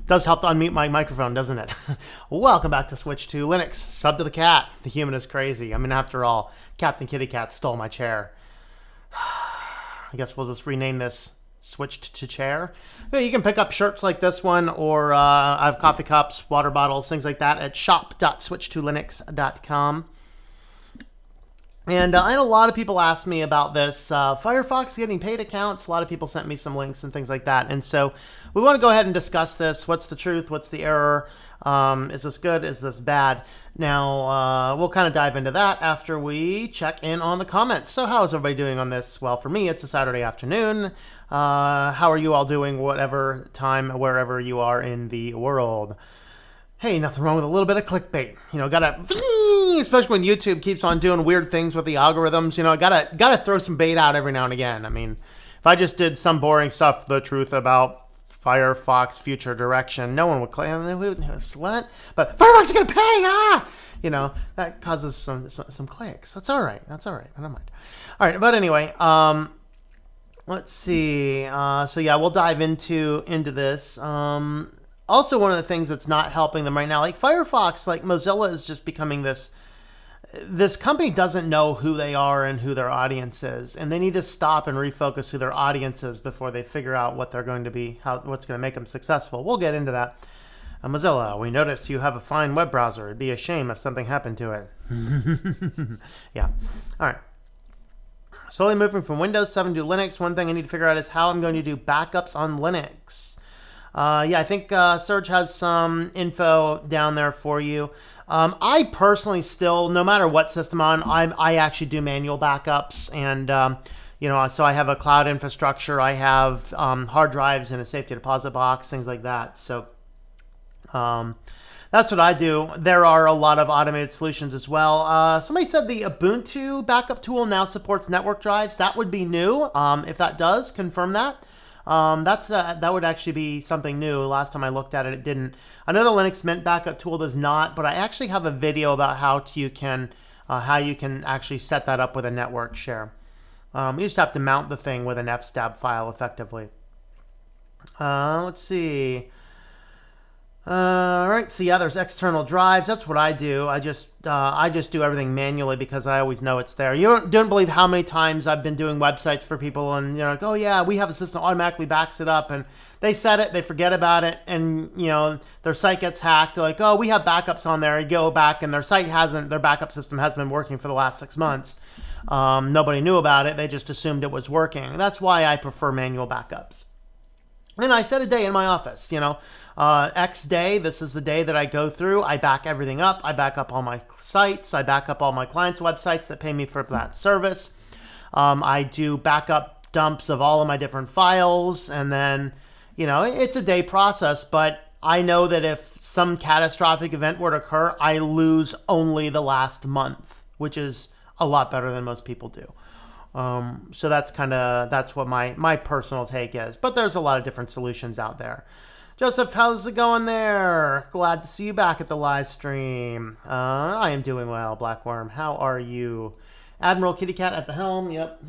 Does help to unmute my microphone, doesn't it? Welcome back to Switch to Linux. Sub to the cat. The human is crazy. I mean, after all, Captain Kitty Cat stole my chair. I guess we'll just rename this Switched to Chair. You can pick up shirts like this one, or I have coffee cups, water bottles, things like that at shop.switchedtolinux.com. And I had a lot of people ask me about this. Firefox getting paid accounts. A lot of people sent me some links and things like that. And so we want to go ahead and discuss this. What's the truth? What's the error? Is this good? Is this bad? Now, we'll kind of dive into that after we check in on the comments. So how is everybody doing on this? Well, for me, it's a Saturday afternoon. How are you all doing? Whatever time, wherever you are in the world. Hey, nothing wrong with a little bit of clickbait. You know, especially when YouTube keeps on doing weird things with the algorithms, you know, gotta throw some bait out every now and again. I mean, if I just did some boring stuff, the truth about Firefox future direction, no one would claim what? But Firefox is gonna pay, you know, that causes some clicks. That's all right. I don't mind. All right, but anyway, let's see. So yeah, we'll dive into this. Also, one of the things that's not helping them right now, like Firefox, like Mozilla is just becoming this company doesn't know who they are and who their audience is. And they need to stop and refocus who their audience is before they figure out what they're going to be, what's going to make them successful. We'll get into that. Mozilla, we notice you have a fine web browser. It'd be a shame if something happened to it. Yeah. All right. Slowly moving from Windows 7 to Linux. One thing I need to figure out is how I'm going to do backups on Linux. Yeah, I think Serge has some info down there for you. I personally still, no matter what system I actually do manual backups, and you know, so I have a cloud infrastructure, I have hard drives in a safety deposit box, things like that. So that's what I do. There are a lot of automated solutions as well. Somebody said the Ubuntu backup tool now supports network drives. That would be new. If that does, confirm that. That would actually be something new. Last time I looked at it, it didn't. I know the Linux Mint backup tool does not, but I actually have a video about how you can actually set that up with a network share. You just have to mount the thing with an fstab file effectively. Let's see. All right, so yeah, there's external drives. That's what I do. I just do everything manually because I always know it's there. You don't believe how many times I've been doing websites for people, and you're like, oh yeah, we have a system automatically backs it up, and they set it, they forget about it, and you know their site gets hacked. They're like, oh, we have backups on there. You go back, and their backup system has been working for the last 6 months. Nobody knew about it. They just assumed it was working. That's why I prefer manual backups. And I set a day in my office, you know, X day, this is the day that I go through. I back everything up. I back up all my sites. I back up all my clients' websites that pay me for that service. I do backup dumps of all of my different files. And then, you know, it's a day process, but I know that if some catastrophic event were to occur, I lose only the last month, which is a lot better than most people do. So that's what my personal take is, but there's a lot of different solutions out there. Joseph, how's it going there? Glad to see you back at the live stream. I am doing well. Blackworm, how are you? Admiral Kitty Cat at the helm. Yep,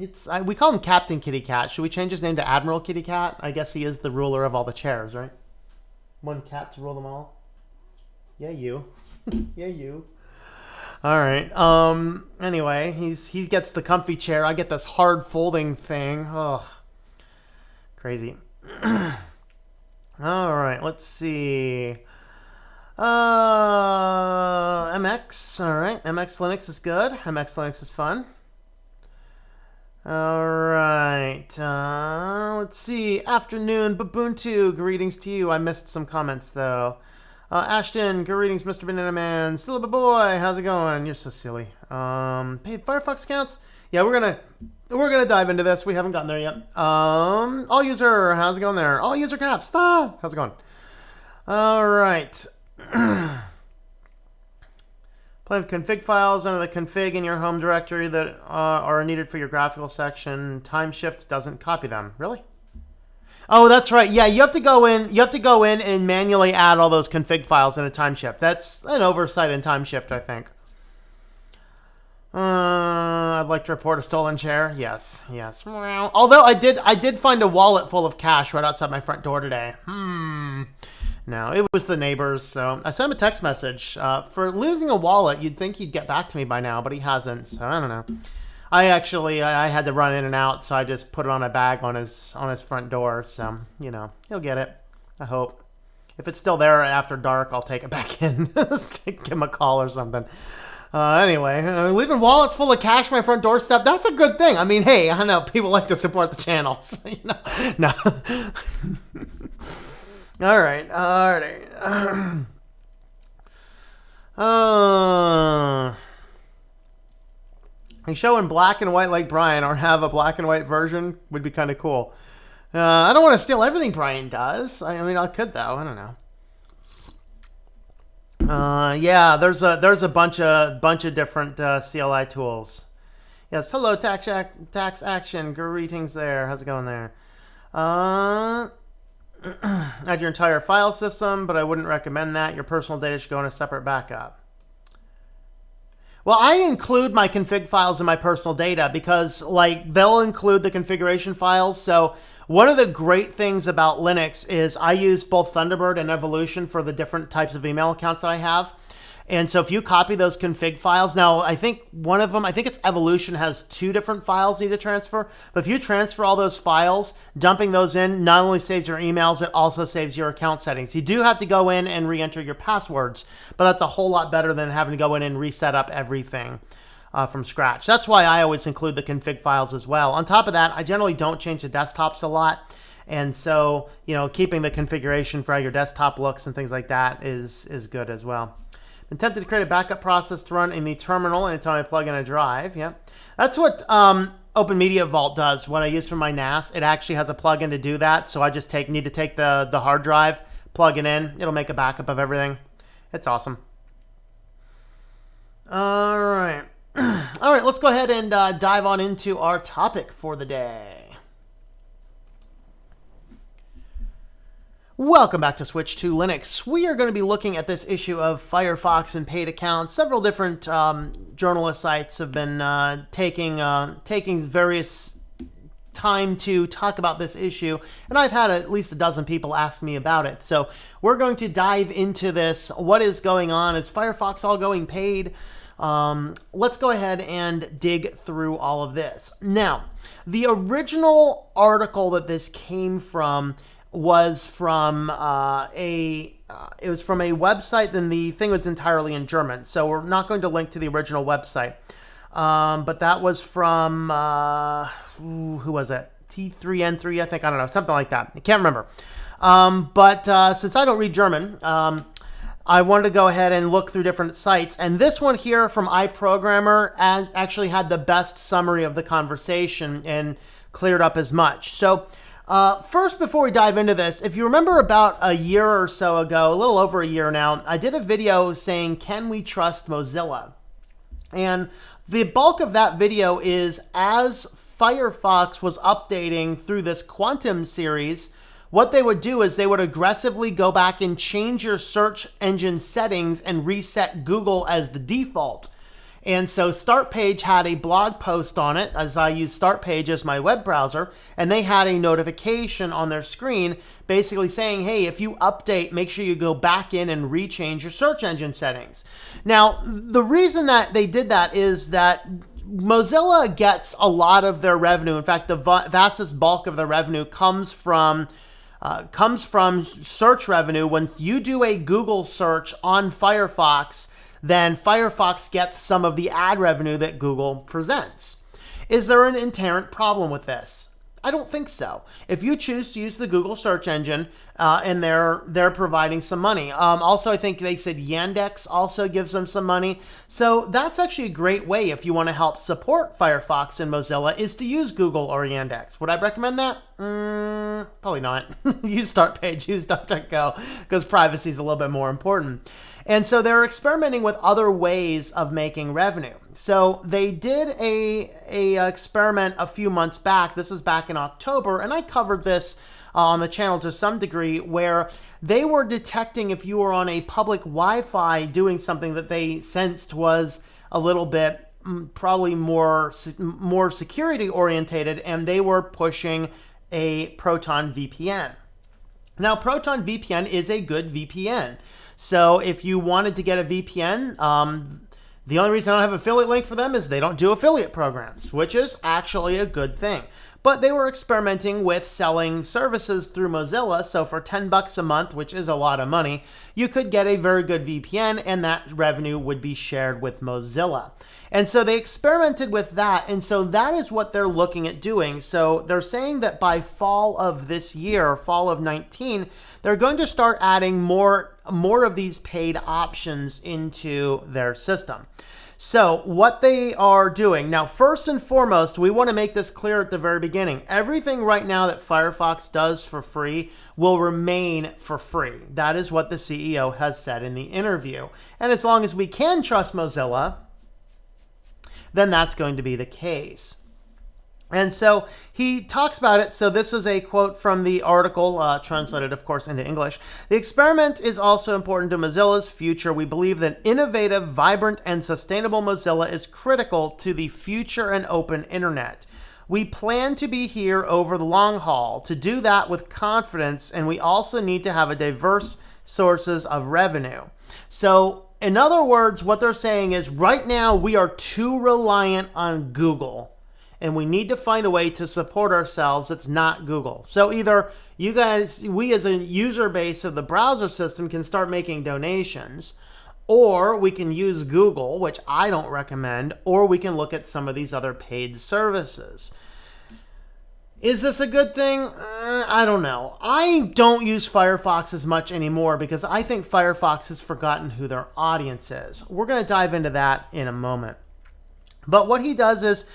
we call him Captain Kitty Cat. Should we change his name to Admiral Kitty Cat? I guess he is the ruler of all the chairs, right? One cat to rule them all. Yeah, you. Yeah, you. All right. Anyway, he gets the comfy chair. I get this hard folding thing. Oh, crazy. All right. Let's see. MX. All right. MX Linux is good. MX Linux is fun. All right. Let's see. Afternoon, Babuntu. Greetings to you. I missed some comments though. Ashton, greetings, Mr. Banana Man. Still a boy, how's it going? You're so silly. Paid Firefox accounts? Yeah, we're gonna dive into this. We haven't gotten there yet. All user, how's it going there? All user caps, how's it going? All right. Plenty of config files under the config in your home directory that are needed for your graphical section. Timeshift doesn't copy them. Really? Oh, that's right. Yeah, you have to go in. You have to go in and manually add all those config files in a Timeshift. That's an oversight in Timeshift, I think. I'd like to report a stolen chair. Yes. Although I did find a wallet full of cash right outside my front door today. No, it was the neighbors. So I sent him a text message. For losing a wallet, you'd think he'd get back to me by now, but he hasn't. So I don't know. I had to run in and out, so I just put it on a bag on his front door. So, you know, he'll get it. I hope. If it's still there after dark, I'll take it back in. Give him a call or something. Anyway, leaving wallets full of cash on my front doorstep, that's a good thing. I mean, hey, I know people like to support the channels. You know? No. All right. A show in black and white like Brian, or have a black and white version, would be kind of cool. I don't want to steal everything Brian does. I mean, I could though. I don't know. Yeah, there's a bunch of different CLI tools. Yes, hello tax action. Greetings there. How's it going there? Add your entire file system, but I wouldn't recommend that. Your personal data should go in a separate backup. Well, I include my config files in my personal data because, like, they'll include the configuration files. So one of the great things about Linux is I use both Thunderbird and Evolution for the different types of email accounts that I have. And so if you copy those config files, now I think one of them, I think it's Evolution, has 2 different files you need to transfer. But if you transfer all those files, dumping those in not only saves your emails, it also saves your account settings. You do have to go in and re-enter your passwords, but that's a whole lot better than having to go in and reset up everything from scratch. That's why I always include the config files as well. On top of that, I generally don't change the desktops a lot. And so, you know, keeping the configuration for how your desktop looks and things like that is good as well. Been tempted to create a backup process to run in the terminal anytime I plug in a drive. Yeah, that's what Open Media Vault does. What I use for my NAS, it actually has a plugin to do that. So I just need to take the hard drive, plug it in. It'll make a backup of everything. It's awesome. All right. All right, let's go ahead and dive on into our topic for the day. Welcome back to Switch to Linux. We are going to be looking at this issue of Firefox and paid accounts. Several different journalist sites have been taking various time to talk about this issue, and I've had at least a dozen people ask me about it. So we're going to dive into this. What is going on? Is Firefox all going paid? Let's go ahead and dig through all of this. Now, the original article that this came from was from a website. Then the thing was entirely in German, so we're not going to link to the original website. But that was from who was it? T3N3, I think. I don't know, something like that. I can't remember. But since I don't read German, I wanted to go ahead and look through different sites, and this one here from iProgrammer actually had the best summary of the conversation and cleared up as much. So. First, before we dive into this, if you remember about a year or so ago, a little over a year now, I did a video saying, can we trust Mozilla? And the bulk of that video is as Firefox was updating through this Quantum series, what they would do is they would aggressively go back and change your search engine settings and reset Google as the default. And so StartPage had a blog post on it, as I use StartPage as my web browser, and they had a notification on their screen basically saying, hey, if you update, make sure you go back in and rechange your search engine settings. Now, the reason that they did that is that Mozilla gets a lot of their revenue. In fact, the vastest bulk of their revenue comes from search revenue. When you do a Google search on Firefox, then Firefox gets some of the ad revenue that Google presents. Is there an inherent problem with this? I don't think so. If you choose to use the Google search engine and they're providing some money. Also, I think they said Yandex also gives them some money. So that's actually a great way if you want to help support Firefox and Mozilla is to use Google or Yandex. Would I recommend that? Probably not. Use StartPage, use DuckDuckGo, because privacy is a little bit more important. And so they're experimenting with other ways of making revenue. So they did a experiment a few months back. This is back in October, and I covered this on the channel to some degree, where they were detecting if you were on a public Wi-Fi doing something that they sensed was a little bit probably more security orientated, and they were pushing a Proton VPN. Now, Proton VPN is a good VPN. So if you wanted to get a VPN, the only reason I don't have an affiliate link for them is they don't do affiliate programs, which is actually a good thing. But they were experimenting with selling services through Mozilla. So for $10 a month, which is a lot of money, you could get a very good VPN and that revenue would be shared with Mozilla. And so they experimented with that. And so that is what they're looking at doing. So they're saying that by fall of this year, fall of 19, they're going to start adding more of these paid options into their system. So what they are doing now, first and foremost, we want to make this clear at the very beginning. Everything right now that Firefox does for free will remain for free. That is what the CEO has said in the interview. And as long as we can trust Mozilla, then that's going to be the case. And so he talks about it. So this is a quote from the article, translated, of course, into English. The experiment is also important to Mozilla's future. We believe that innovative, vibrant, and sustainable Mozilla is critical to the future and open internet. We plan to be here over the long haul, to do that with confidence, and we also need to have a diverse sources of revenue. So in other words, what they're saying is right now we are too reliant on Google. And we need to find a way to support ourselves that's not Google. So either you guys, we as a user base of the browser system can start making donations, or we can use Google, which I don't recommend, or we can look at some of these other paid services. Is this a good thing? I don't know. I don't use Firefox as much anymore because I think Firefox has forgotten who their audience is. We're going to dive into that in a moment. But what he does is,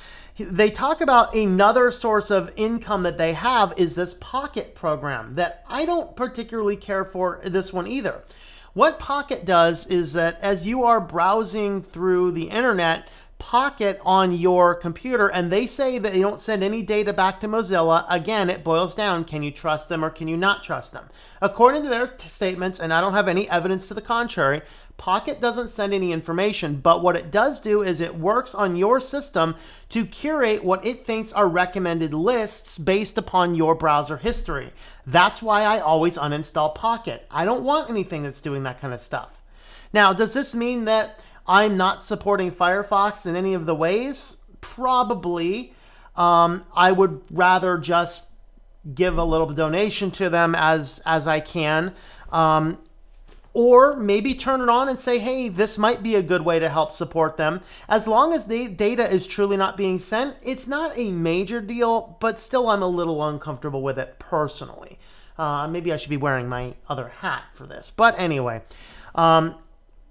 they talk about another source of income that they have is this Pocket program that I don't particularly care for this one either. What Pocket does is that as you are browsing through the internet, Pocket on your computer, and they say that they don't send any data back to Mozilla. Again, it boils down, can you trust them or can you not trust them? According to their statements, and I don't have any evidence to the contrary, Pocket doesn't send any information, but what it does do is it works on your system to curate what it thinks are recommended lists based upon your browser history. That's why I always uninstall Pocket. I don't want anything that's doing that kind of stuff. Now, does this mean that I'm not supporting Firefox in any of the ways? Probably. I would rather just give a little donation to them as I can. Or maybe turn it on and say, hey, this might be a good way to help support them. As long as the data is truly not being sent, it's not a major deal, but still I'm a little uncomfortable with it personally. Maybe I should be wearing my other hat for this. But anyway,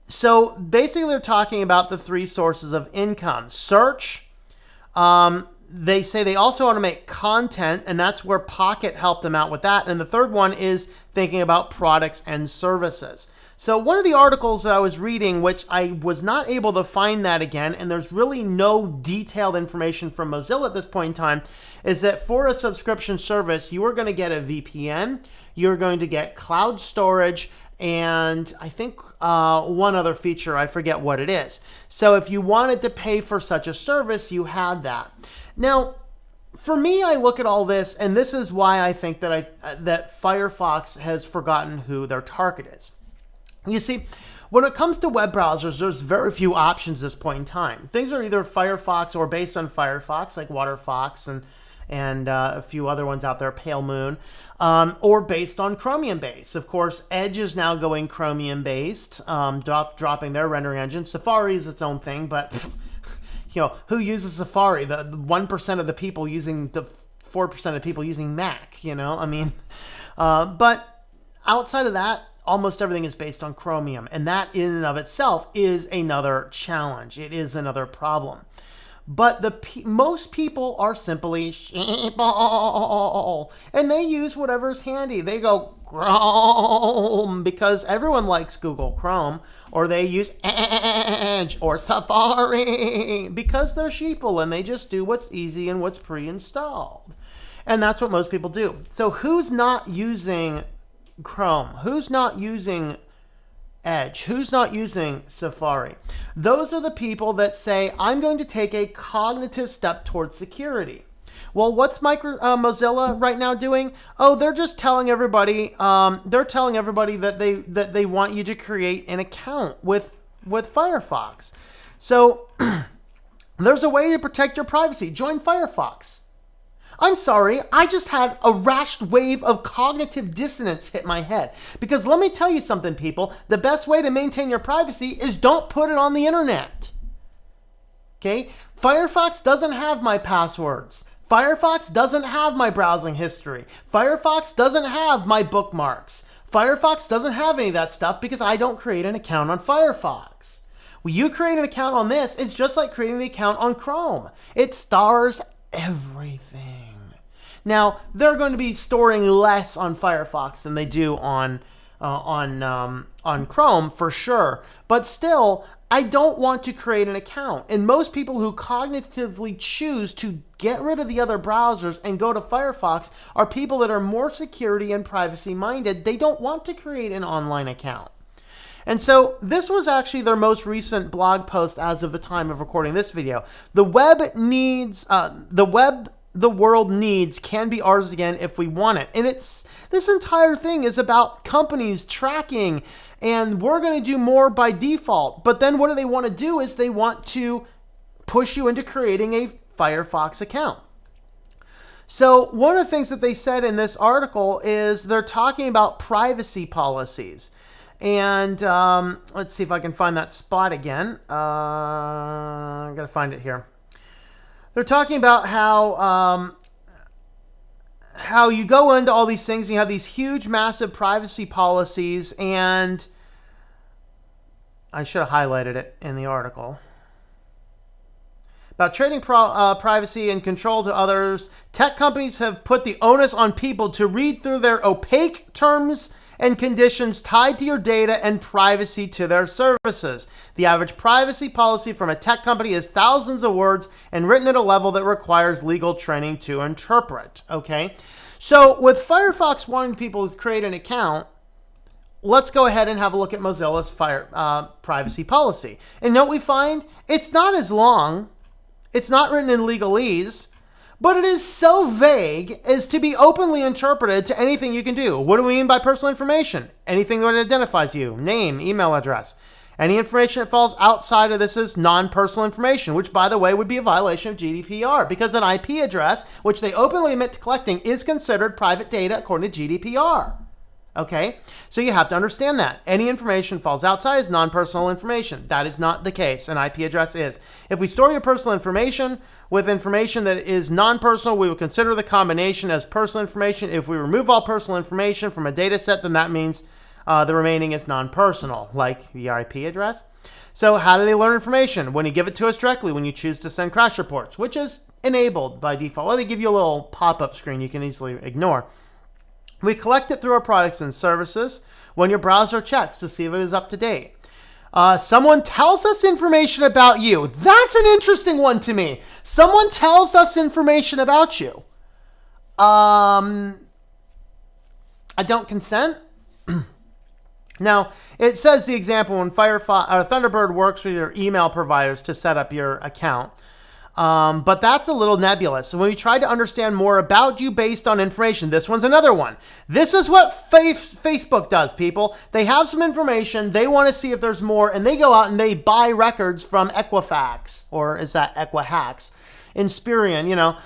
so basically they're talking about the three sources of income. Search, they say they also want to make content, and that's where Pocket helped them out with that. And the third one is thinking about products and services. So one of the articles that I was reading, which I was not able to find that again, and there's really no detailed information from Mozilla at this point in time, is that for a subscription service, you are going to get a VPN, you're going to get cloud storage, and I think one other feature, I forget what it is. So if you wanted to pay for such a service, you had that. Now, for me, I look at all this, and this is why I think that that Firefox has forgotten who their target is. You see, when it comes to web browsers, there's very few options at this point in time. Things are either Firefox or based on Firefox, like WaterFox and a few other ones out there, Pale Moon, or based on Chromium base. Of course, Edge is now going Chromium based, dropping their rendering engine. Safari is its own thing, but you know, who uses Safari? The 1% of the people using, the 4% of people using Mac, you know? I mean, but outside of that, almost everything is based on Chromium, and that in and of itself is another challenge. It is another problem. But most people are simply sheeple, and they use whatever's handy. They go Chrome because everyone likes Google Chrome, or they use Edge or Safari because they're sheeple and they just do what's easy and what's pre-installed. And that's what most people do. So who's not using Chrome? Who's not using Edge? Who's not using Safari? Those are the people that say, I'm going to take a cognitive step towards security. Well, what's Mozilla right now doing? Oh, they're just telling everybody. They're telling everybody that they want you to create an account with Firefox. So there's a way to protect your privacy. Join Firefox. I'm sorry, I just had a rash wave of cognitive dissonance hit my head. Because let me tell you something, people. The best way to maintain your privacy is don't put it on the internet. Okay? Firefox doesn't have my passwords. Firefox doesn't have my browsing history. Firefox doesn't have my bookmarks. Firefox doesn't have any of that stuff because I don't create an account on Firefox. When you create an account on this, it's just like creating the account on Chrome. It stars everything. Now, they're going to be storing less on Firefox than they do on Chrome for sure. But still, I don't want to create an account. And most people who cognitively choose to get rid of the other browsers and go to Firefox are people that are more security and privacy minded. They don't want to create an online account. And so this was actually their most recent blog post as of the time of recording this video. The world needs can be ours again if we want it. And this entire thing is about companies tracking, and we're going to do more by default. But then what do they want to do is they want to push you into creating a Firefox account. So one of the things that they said in this article is they're talking about privacy policies. And let's see if I can find that spot again. I'm going to find it here. They're talking about how you go into all these things and you have these huge, massive privacy policies, and I should have highlighted it in the article. About trading privacy and control to others, tech companies have put the onus on people to read through their opaque terms and conditions tied to your data and privacy to their services. The average privacy policy from a tech company is thousands of words and written at a level that requires legal training to interpret. Okay, so with Firefox wanting people to create an account, let's go ahead and have a look at Mozilla's privacy policy. And note we find it's not as long, it's not written in legalese, but it is so vague as to be openly interpreted to anything you can do. What do we mean by personal information? Anything that identifies you, name, email address. Any information that falls outside of this is non-personal information, which, by the way, would be a violation of GDPR because an IP address, which they openly admit to collecting, is considered private data according to GDPR. Okay, so you have to understand that. Any information falls outside is non-personal information. That is not the case. An IP address is. If we store your personal information with information that is non-personal, we will consider the combination as personal information. If we remove all personal information from a data set, then that means the remaining is non-personal, like the IP address. So how do they learn information? When you give it to us directly, when you choose to send crash reports, which is enabled by default. Well, they give you a little pop-up screen you can easily ignore. We collect it through our products and services when your browser checks to see if it is up to date. Someone tells us information about you. That's an interesting one to me. Someone tells us information about you. I don't consent. Now, it says the example when Firefox or Thunderbird works with your email providers to set up your account. But that's a little nebulous. So when we try to understand more about you based on information, this one's another one. This is what Facebook does, people. They have some information. They want to see if there's more, and they go out and they buy records from Equifax, or is that Equihax? Inspirion, you know.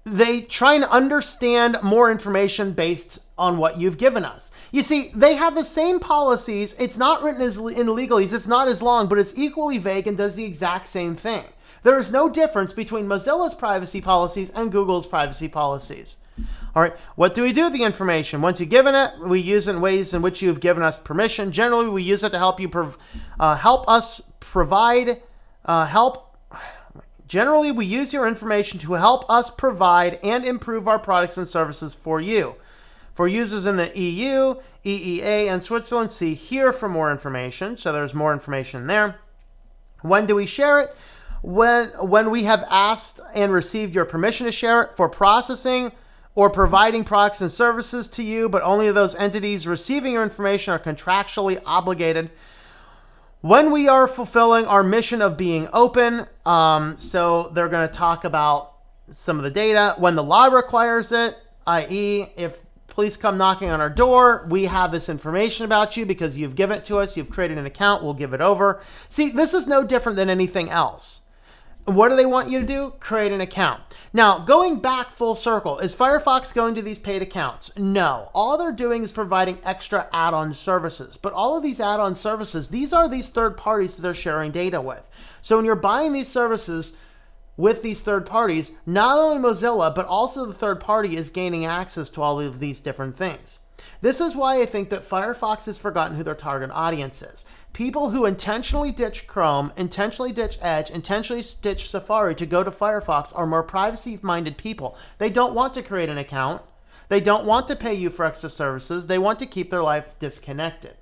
They try to understand more information based on what you've given us. You see, they have the same policies. It's not written in legalese. It's not as long, but it's equally vague and does the exact same thing. There is no difference between Mozilla's privacy policies and Google's privacy policies. All right, what do we do with the information? Once you've given it, we use it in ways in which you've given us permission. Generally, we use it to help you Generally, we use your information to help us provide and improve our products and services for you. For users in the EU, EEA, and Switzerland, see here for more information. So there's more information there. When do we share it? When we have asked and received your permission to share it for processing or providing products and services to you, but only those entities receiving your information are contractually obligated. When we are fulfilling our mission of being open, so they're going to talk about some of the data when the law requires it, i.e. if police come knocking on our door, we have this information about you because you've given it to us, you've created an account, we'll give it over. See, this is no different than anything else. What do they want you to do? Create an account. Now, going back full circle, is Firefox going to these paid accounts? No. All they're doing is providing extra add-on services. But all of these add-on services, these are these third parties that they're sharing data with. So when you're buying these services with these third parties, not only Mozilla, but also the third party is gaining access to all of these different things. This is why I think that Firefox has forgotten who their target audience is. People who intentionally ditch Chrome, intentionally ditch Edge, intentionally ditch Safari to go to Firefox are more privacy-minded people. They don't want to create an account. They don't want to pay you for extra services. They want to keep their life disconnected.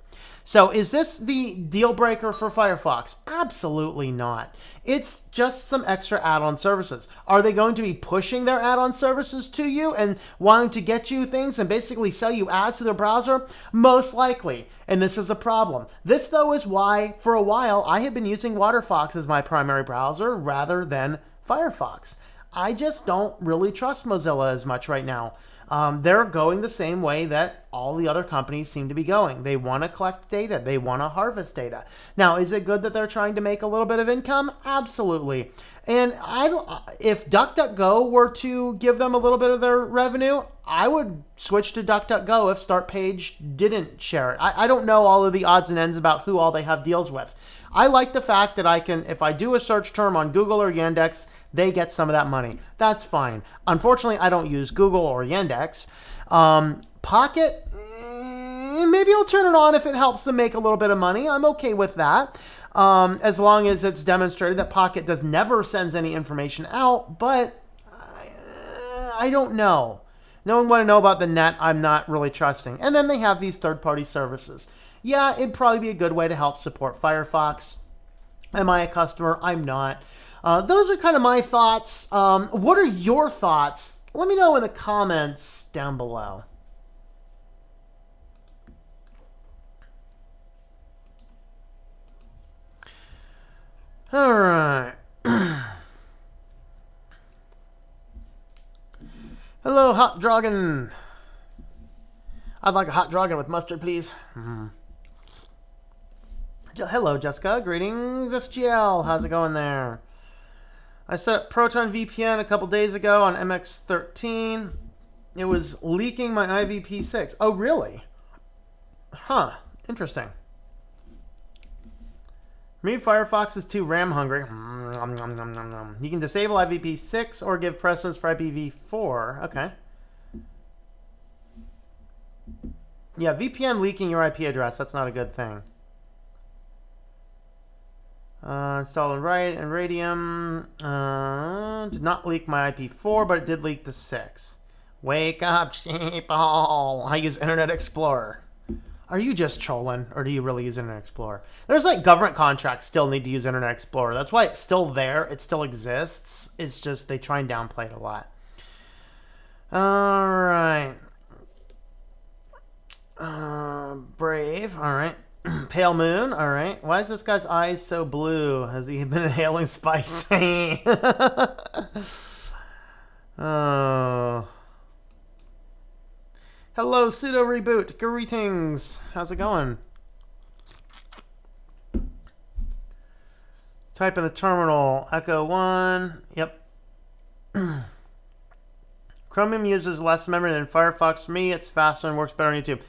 So is this the deal breaker for Firefox? Absolutely not. It's just some extra add-on services. Are they going to be pushing their add-on services to you and wanting to get you things and basically sell you ads to their browser? Most likely. And this is a problem. This, though, is why, for a while, I have been using Waterfox as my primary browser rather than Firefox. I just don't really trust Mozilla as much right now. They're going the same way that all the other companies seem to be going. They want to collect data. They want to harvest data. Now, is it good that they're trying to make a little bit of income? Absolutely. And if DuckDuckGo were to give them a little bit of their revenue, I would switch to DuckDuckGo if StartPage didn't share it. I don't know all of the odds and ends about who all they have deals with. I like the fact that I can, if I do a search term on Google or Yandex, they get some of that money. That's fine. Unfortunately, I don't use Google or Yandex. Pocket, maybe I'll turn it on if it helps them make a little bit of money. I'm okay with that. As long as it's demonstrated that Pocket never sends any information out, but I don't know. Knowing what I know about the net, I'm not really trusting. And then they have these third-party services. Yeah, it'd probably be a good way to help support Firefox. Am I a customer? I'm not. Those are kind of my thoughts. What are your thoughts? Let me know in the comments down below. All right. Hello, hot dragon. I'd like a hot dragon with mustard, please. Hello, Jessica. Greetings, SGL. How's it going there? I set up Proton VPN a couple days ago on MX13. It was leaking my IVP6. Oh, really? Huh. Interesting. Me, Firefox is too RAM hungry. You can disable IVP6 or give precedence for IPv4. Okay. Yeah, VPN leaking your IP address. That's not a good thing. Install and write and Radium. Did not leak my IP4, but it did leak the 6. Wake up, sheeple. I use Internet Explorer. Are you just trolling, or do you really use Internet Explorer? There's like government contracts still need to use Internet Explorer. That's why it's still there. It still exists. It's just they try and downplay it a lot. All right. Brave. All right. Pale Moon. All right. Why is this guy's eyes so blue? Has he been inhaling spice? Oh. Hello, Pseudo Reboot. Greetings. How's it going? Type in the terminal. Echo 1. Yep. Chromium uses less memory than Firefox. For me, it's faster and works better on YouTube.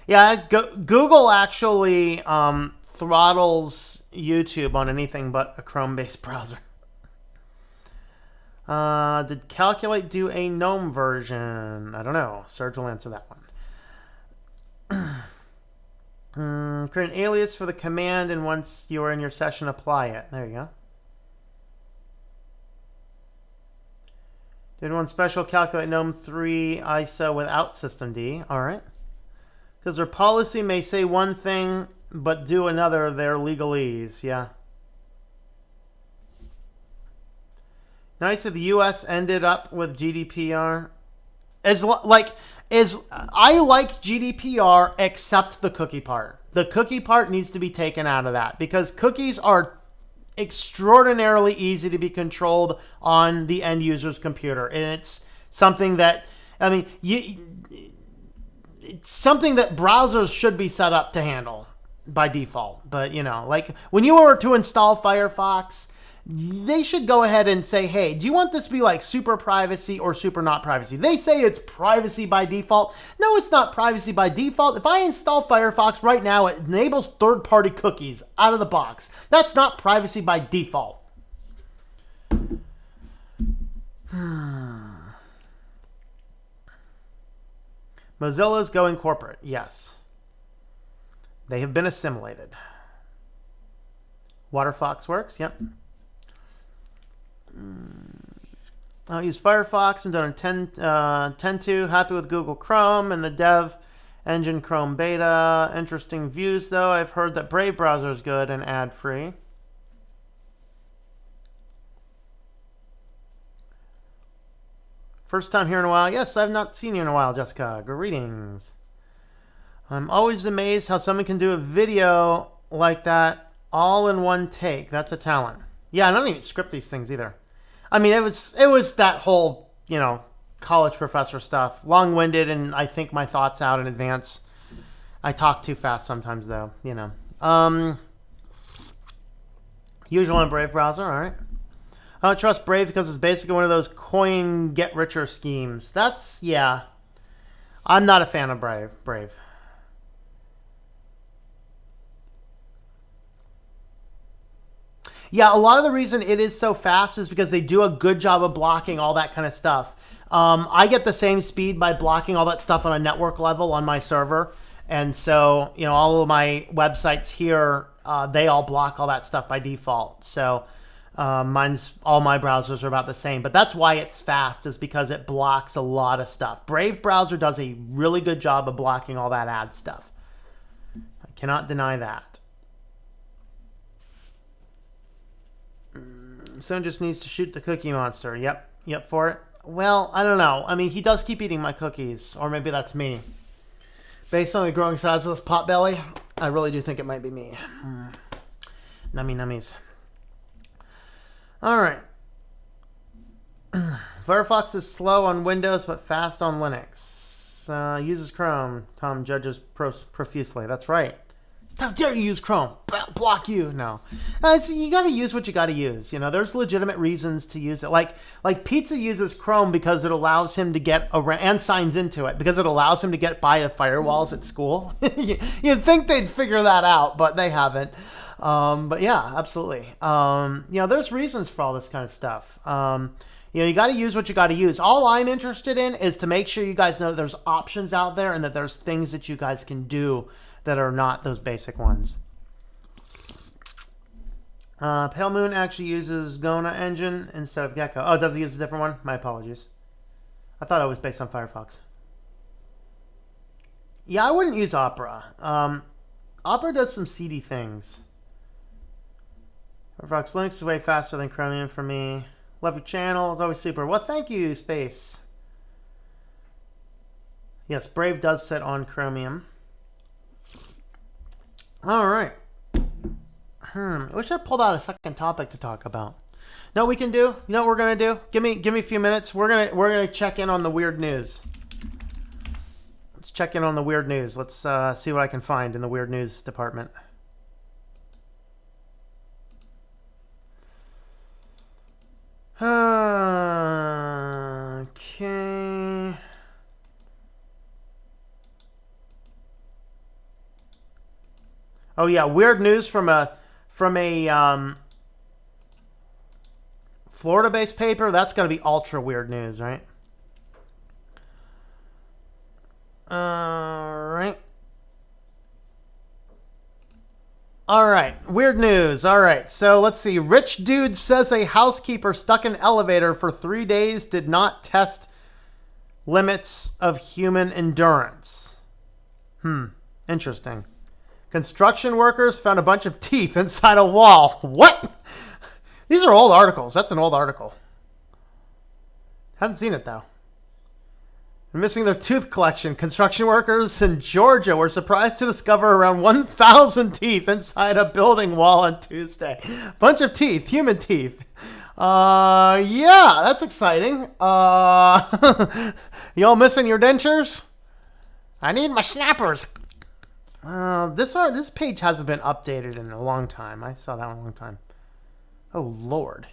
Yeah, Google actually throttles YouTube on anything but a Chrome-based browser. Did Calculate do a GNOME version? I don't know. Serge will answer that one. Create an alias for the command, and once you're in your session, apply it. There you go. Did one special Calculate GNOME 3 ISO without systemd. All right. Because their policy may say one thing, but do another. They're legalese. Yeah. Nice that the U.S. ended up with GDPR. I like GDPR except the cookie part. The cookie part needs to be taken out of that because cookies are extraordinarily easy to be controlled on the end user's computer. And it's something that, I mean, it's something that browsers should be set up to handle by default. But, you know, like when you were to install Firefox, they should go ahead and say, hey, do you want this to be like super privacy or super not privacy? They say it's privacy by default. No, it's not privacy by default. If I install Firefox right now, it enables third-party cookies out of the box. That's not privacy by default. Mozilla's going corporate. Yes. They have been assimilated. Waterfox works. Yep. I'll use Firefox and done in 10.2. Happy with Google Chrome and the dev engine Chrome beta. Interesting views though. I've heard that Brave browser is good and ad-free. First time here in a while. Yes, I've not seen you in a while, Jessica. Greetings. I'm always amazed how someone can do a video like that all in one take. That's a talent. Yeah, I don't even script these things either. I mean, it was that whole, you know, college professor stuff. Long-winded, and I think my thoughts out in advance. I talk too fast sometimes, though, you know. Usual on Brave browser, all right. I don't trust Brave because it's basically one of those coin get-richer schemes. That's, yeah. I'm not a fan of Brave. Yeah, a lot of the reason it is so fast is because they do a good job of blocking all that kind of stuff. I get the same speed by blocking all that stuff on a network level on my server. And so, you know, all of my websites here, they all block all that stuff by default. So all my browsers are about the same. But that's why it's fast, is because it blocks a lot of stuff. Brave browser does a really good job of blocking all that ad stuff. I cannot deny that. Someone just needs to shoot the cookie monster. Yep, for it. Well, I don't know. I mean, he does keep eating my cookies. Or maybe that's me. Based on the growing size of this pot belly, I really do think it might be me. Nummy nummies. All right. Firefox is slow on Windows, but fast on Linux. Uses Chrome. Tom judges profusely. That's right. How dare you use Chrome? Block you. No. So you got to use what you got to use. You know, there's legitimate reasons to use it. Like Pizza uses Chrome because it allows him to get around, and signs into it because it allows him to get by the firewalls at school. You'd think they'd figure that out, but they haven't. But yeah, absolutely. You know, there's reasons for all this kind of stuff. You know, you got to use what you got to use. All I'm interested in is to make sure you guys know that there's options out there and that there's things that you guys can do that are not those basic ones. Pale Moon actually uses Gona engine instead of Gecko. Oh, does it use a different one? My apologies. I thought it was based on Firefox. Yeah, I wouldn't use Opera. Opera does some seedy things. Firefox Linux is way faster than Chromium for me. Love your channel. It's always super. Well, thank you, Space. Yes, Brave does sit on Chromium. All right. I wish I pulled out a second topic to talk about. No, we can do. You know what we're gonna do? Give me a few minutes. We're gonna check in on the weird news. Let's check in on the weird news. Let's see what I can find in the weird news department. Okay. Oh yeah, weird news from a Florida-based paper. That's gonna be ultra weird news, right? All right, weird news. All right, so let's see. Rich dude says a housekeeper stuck in elevator for 3 days did not test limits of human endurance. Interesting. Construction workers found a bunch of teeth inside a wall. What? These are old articles. That's an old article. Haven't seen it, though. Missing their tooth collection. Construction workers in Georgia were surprised to discover around 1,000 teeth inside a building wall on Tuesday. Bunch of teeth, human teeth. Yeah, that's exciting. Y'all missing your dentures? I need my snappers. This page hasn't been updated in a long time. I saw that one a long time. Oh, Lord.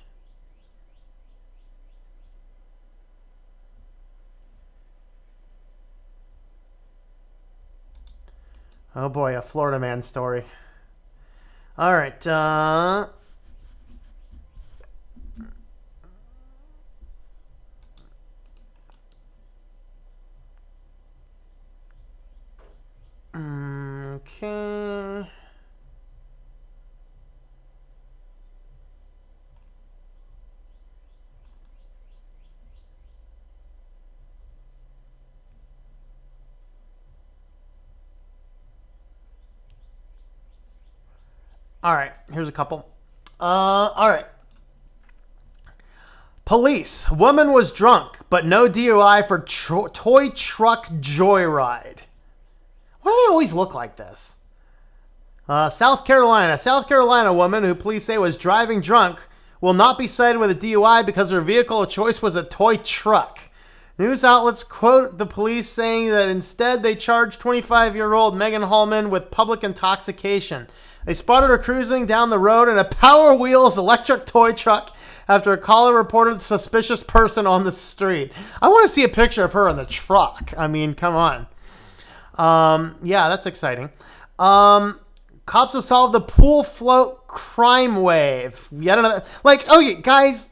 Oh boy, a Florida man story. All right. Okay. All right, here's a couple. All right. Police. Woman was drunk, but no DUI for toy truck joyride. Why do they always look like this? South Carolina. South Carolina woman who police say was driving drunk will not be cited with a DUI because her vehicle of choice was a toy truck. News outlets quote the police saying that instead they charged 25-year-old Megan Hallman with public intoxication. They spotted her cruising down the road in a Power Wheels electric toy truck after a caller reported a suspicious person on the street. I want to see a picture of her in the truck. I mean, come on. Yeah, that's exciting. Cops have solved the pool float crime wave. Yet another, like, oh yeah, guys,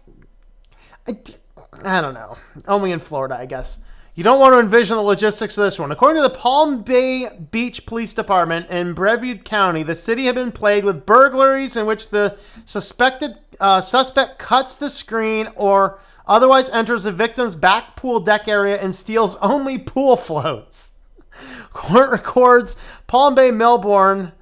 I don't know. Only in Florida, I guess. You don't want to envision the logistics of this one. According to the Palm Bay Beach Police Department in Brevard County, the city had been plagued with burglaries in which the suspect cuts the screen or otherwise enters the victim's back pool deck area and steals only pool floats. Court records Palm Bay, Melbourne,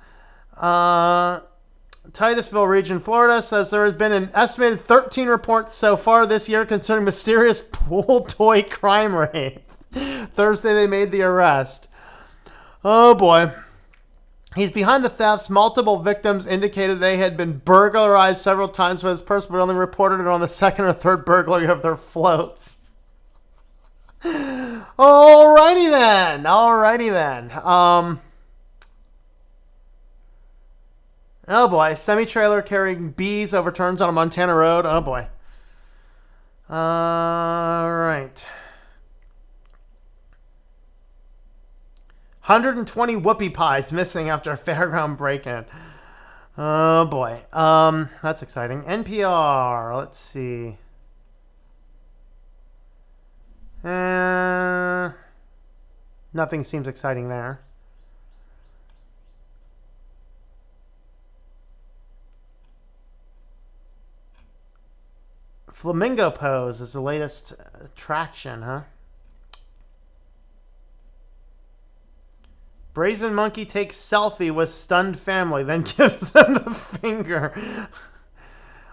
Titusville region, Florida, says there has been an estimated 13 reports so far this year concerning mysterious pool toy crime rape. Thursday, they made the arrest. Oh, boy. He's behind the thefts. Multiple victims indicated they had been burglarized several times by this person, but only reported it on the second or third burglary of their floats. Alrighty then. Oh boy, semi-trailer carrying bees overturns on a Montana road. Oh boy. Alright. 120 whoopie pies missing after a fairground break-in. Oh boy. That's exciting. NPR, let's see. Nothing seems exciting there. Flamingo pose is the latest attraction, huh? Brazen monkey takes selfie with stunned family, then gives them the finger.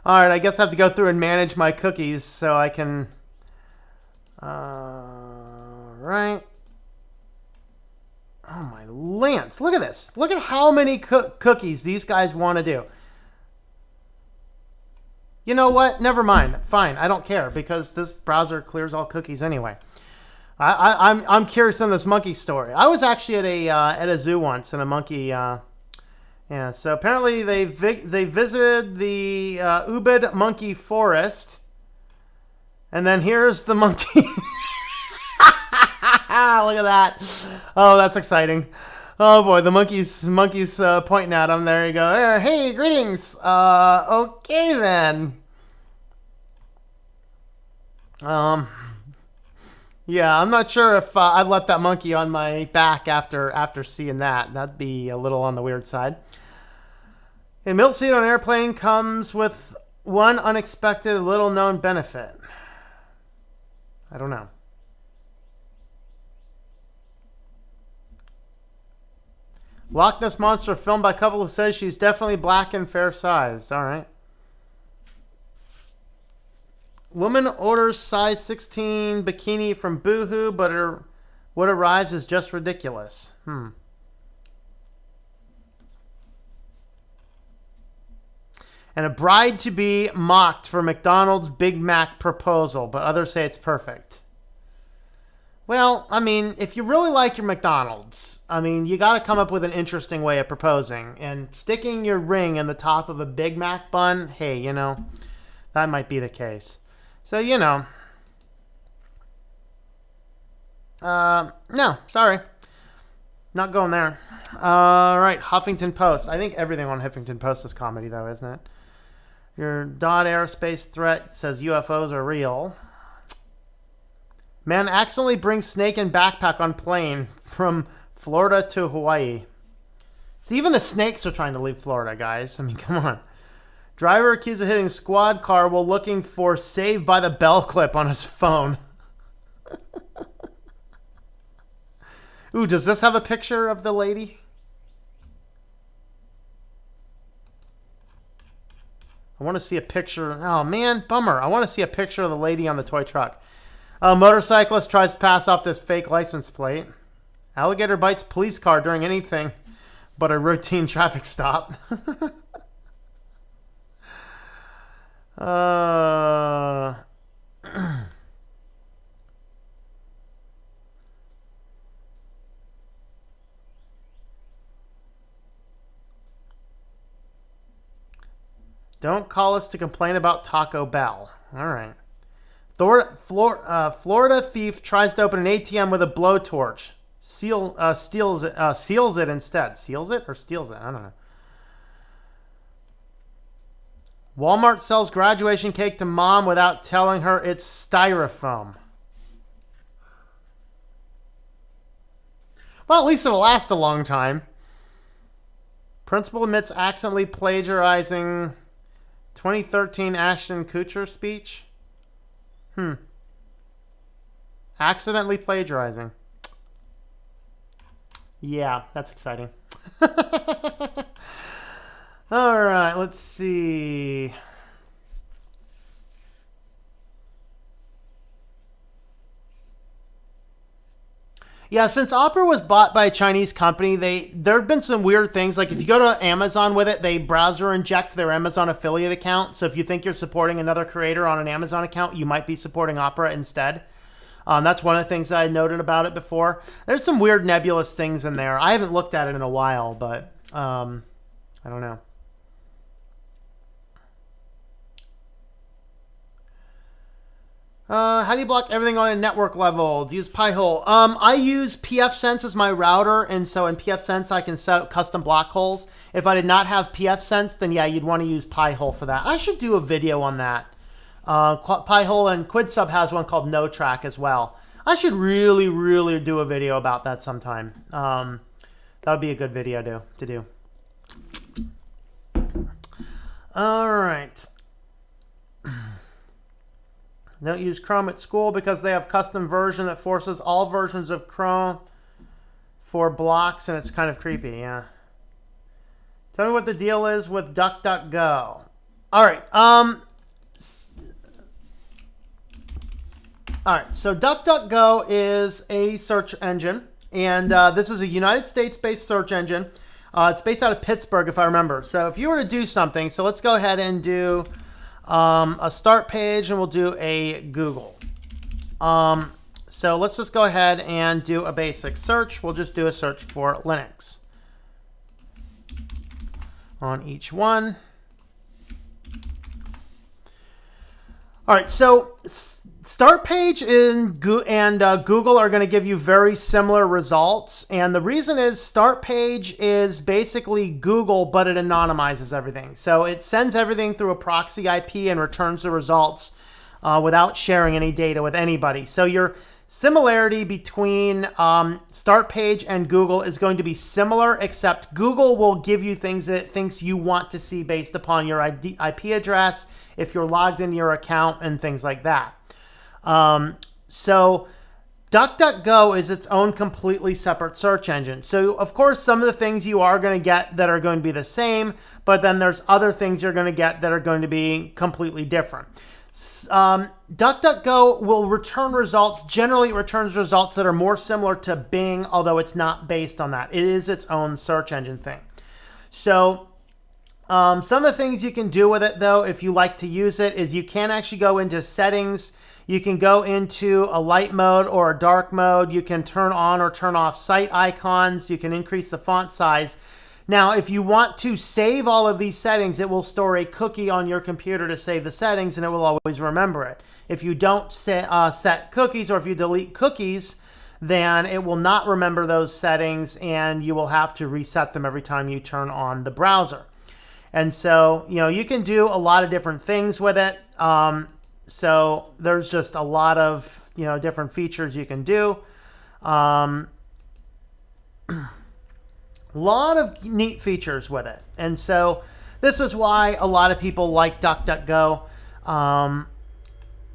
All right, I guess I have to go through and manage my cookies so I can... right. Oh, my Lance. Look at this. Look at how many cookies these guys want to do. You know what? Never mind. Fine. I don't care because this browser clears all cookies anyway. I'm curious on this monkey story. I was actually at a zoo once, and a monkey. Yeah. So apparently they visited the Ubud Monkey Forest, and then here's the monkey. Look at that. Oh, that's exciting. Oh boy, the monkey's pointing at him. There you go. Hey, greetings. Okay then. Yeah, I'm not sure if I'd let that monkey on my back after seeing that. That'd be a little on the weird side. A milk seat on an airplane comes with one unexpected, little-known benefit. I don't know. Loch Ness Monster filmed by a couple who says she's definitely black and fair-sized. All right. Woman orders size 16 bikini from Boohoo, but her What arrives is just ridiculous. And a bride to be mocked for McDonald's Big Mac proposal, but others say it's perfect. Well, I mean, if you really like your McDonald's, I mean, you got to come up with an interesting way of proposing. And sticking your ring in the top of a Big Mac bun, hey, you know, that might be the case. So, you know. No, sorry. Not going there. All right, Huffington Post. I think everything on Huffington Post is comedy, though, isn't it? Your aerospace threat says UFOs are real. Man accidentally brings snake and backpack on plane from Florida to Hawaii. See, even the snakes are trying to leave Florida, guys. I mean, come on. Driver accused of hitting squad car while looking for Saved by the Bell clip on his phone. Ooh, does this have a picture of the lady? I want to see a picture. Oh, man, bummer. I want to see a picture of the lady on the toy truck. A motorcyclist tries to pass off this fake license plate. Alligator bites police car during anything but a routine traffic stop. Don't call us to complain about Taco Bell. All right. Florida thief tries to open an ATM with a blowtorch. Seals it instead. Seals it or steals it? I don't know. Walmart sells graduation cake to mom without telling her it's styrofoam. Well, at least it'll last a long time. Principal admits accidentally plagiarizing 2013 Ashton Kutcher speech. Accidentally plagiarizing. Yeah, that's exciting. All right, let's see. Yeah, since Opera was bought by a Chinese company, there have been some weird things. Like if you go to Amazon with it, they browser inject their Amazon affiliate account. So if you think you're supporting another creator on an Amazon account, you might be supporting Opera instead. That's one of the things I noted about it before. There's some weird nebulous things in there. I haven't looked at it in a while, but I don't know. How do you block everything on a network level? Do you use Pi-hole? I use pfSense as my router, and so in pfSense I can set up custom block holes. If I did not have pfSense, then yeah, you'd want to use Pi-hole for that. I should do a video on that. Pi-hole and QuidSub has one called No Track as well. I should really do a video about that sometime. That would be a good video to do. All right. Don't use Chrome at school because they have custom version that forces all versions of Chrome for blocks, and it's kind of creepy, yeah. Tell me what the deal is with DuckDuckGo. All right. So DuckDuckGo is a search engine, and this is a United States-based search engine. It's based out of Pittsburgh, if I remember. So if you were to do something, so let's go ahead and do a start page, and we'll do a Google. So let's just go ahead and do a basic search. We'll just do a search for Linux on each one. All right, so start page and Google are going to give you very similar results. And the reason is start page is basically Google, but it anonymizes everything. So it sends everything through a proxy IP and returns the results without sharing any data with anybody. So your similarity between start page and Google is going to be similar, except Google will give you things that it thinks you want to see based upon your IP address, if you're logged into your account, and things like that. So DuckDuckGo is its own completely separate search engine. So of course, some of the things you are going to get that are going to be the same, but then there's other things you're going to get that are going to be completely different. DuckDuckGo will return results. Generally, it returns results that are more similar to Bing, although it's not based on that. It is its own search engine thing. So some of the things you can do with it, though, if you like to use it, is you can actually go into settings. You can go into a light mode or a dark mode. You can turn on or turn off site icons. You can increase the font size. Now, if you want to save all of these settings, it will store a cookie on your computer to save the settings, and it will always remember it. If you don't set cookies, or if you delete cookies, then it will not remember those settings, and you will have to reset them every time you turn on the browser. And so, you can do a lot of different things with it. So there's just a lot of, different features you can do. A lot of neat features with it. And so this is why a lot of people like DuckDuckGo.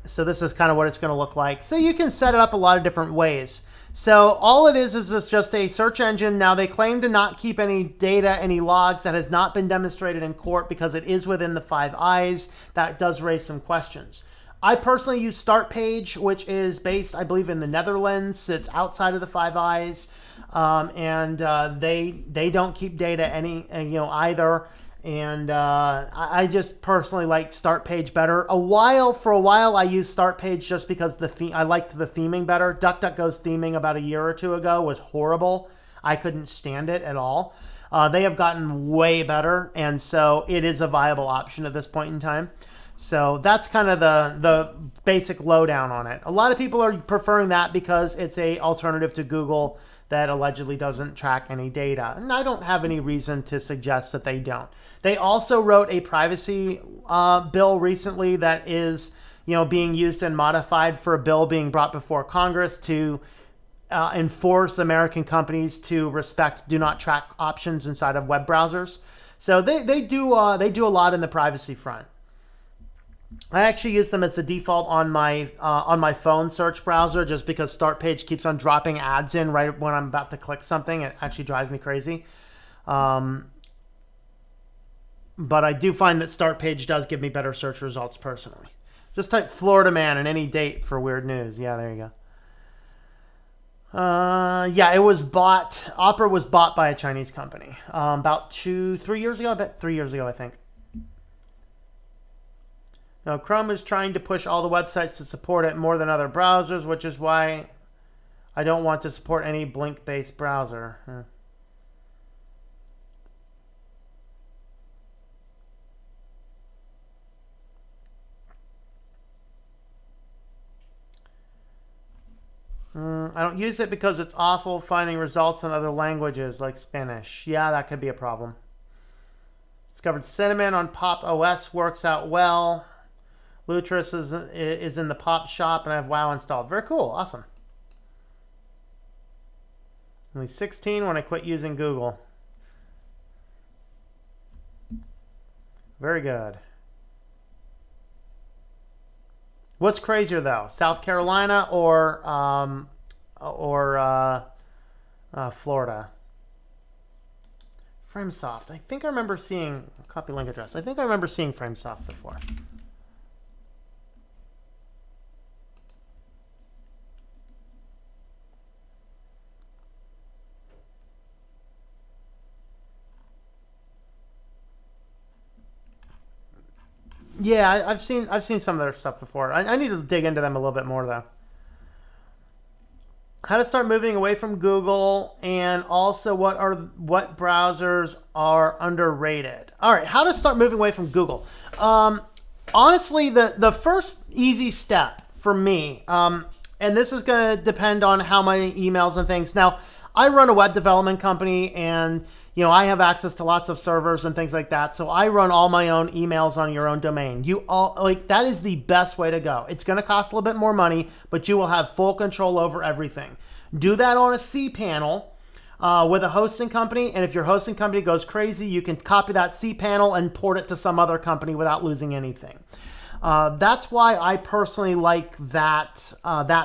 So this is kind of what it's going to look like. So you can set it up a lot of different ways. So all it is it's just a search engine. Now, they claim to not keep any data, any logs. That has not been demonstrated in court because it is within the Five Eyes. That does raise some questions. I personally use Startpage, which is based, I believe, in the Netherlands. It's outside of the Five Eyes. And they don't keep data either. And I just personally like Startpage better. For a while, I used Startpage just because I liked the theming better. DuckDuckGo's theming about a year or two ago was horrible. I couldn't stand it at all. They have gotten way better, and so it is a viable option at this point in time. So that's kind of the basic lowdown on it. A lot of people are preferring that because it's a alternative to Google that allegedly doesn't track any data. And I don't have any reason to suggest that they don't. They also wrote a privacy bill recently that is, being used and modified for a bill being brought before Congress to enforce American companies to respect do not track options inside of web browsers. So they do a lot in the privacy front. I actually use them as the default on my phone search browser just because Startpage keeps on dropping ads in right when I'm about to click something. It actually drives me crazy. But I do find that Startpage does give me better search results personally. Just type Florida man and any date for weird news. Yeah, there you go. Yeah, it was bought. Opera was bought by a Chinese company about 3 years ago. I bet 3 years ago, I think. Now, Chrome is trying to push all the websites to support it more than other browsers, which is why I don't want to support any Blink-based browser. I don't use it because it's awful finding results in other languages like Spanish. Yeah, that could be a problem. Discovered Cinnamon on Pop OS works out well. Lutris is in the Pop shop, and I have WoW installed. Very cool. Awesome. Only 16 when I quit using Google. Very good. What's crazier, though? South Carolina or Florida? Framesoft. I think I remember seeing... Copy link address. I think I remember seeing Framesoft before. Yeah, I've seen some of their stuff before. I need to dig into them a little bit more, though. How to start moving away from Google, and also what browsers are underrated. All right, how to start moving away from Google. Honestly, the first easy step for me, and this is going to depend on how many emails and things. Now, I run a web development company, and I have access to lots of servers and things like that. So I run all my own emails on your own domain. That is the best way to go. It's going to cost a little bit more money, but you will have full control over everything. Do that on a cPanel with a hosting company. And if your hosting company goes crazy, you can copy that cPanel and port it to some other company without losing anything. That's why I personally like that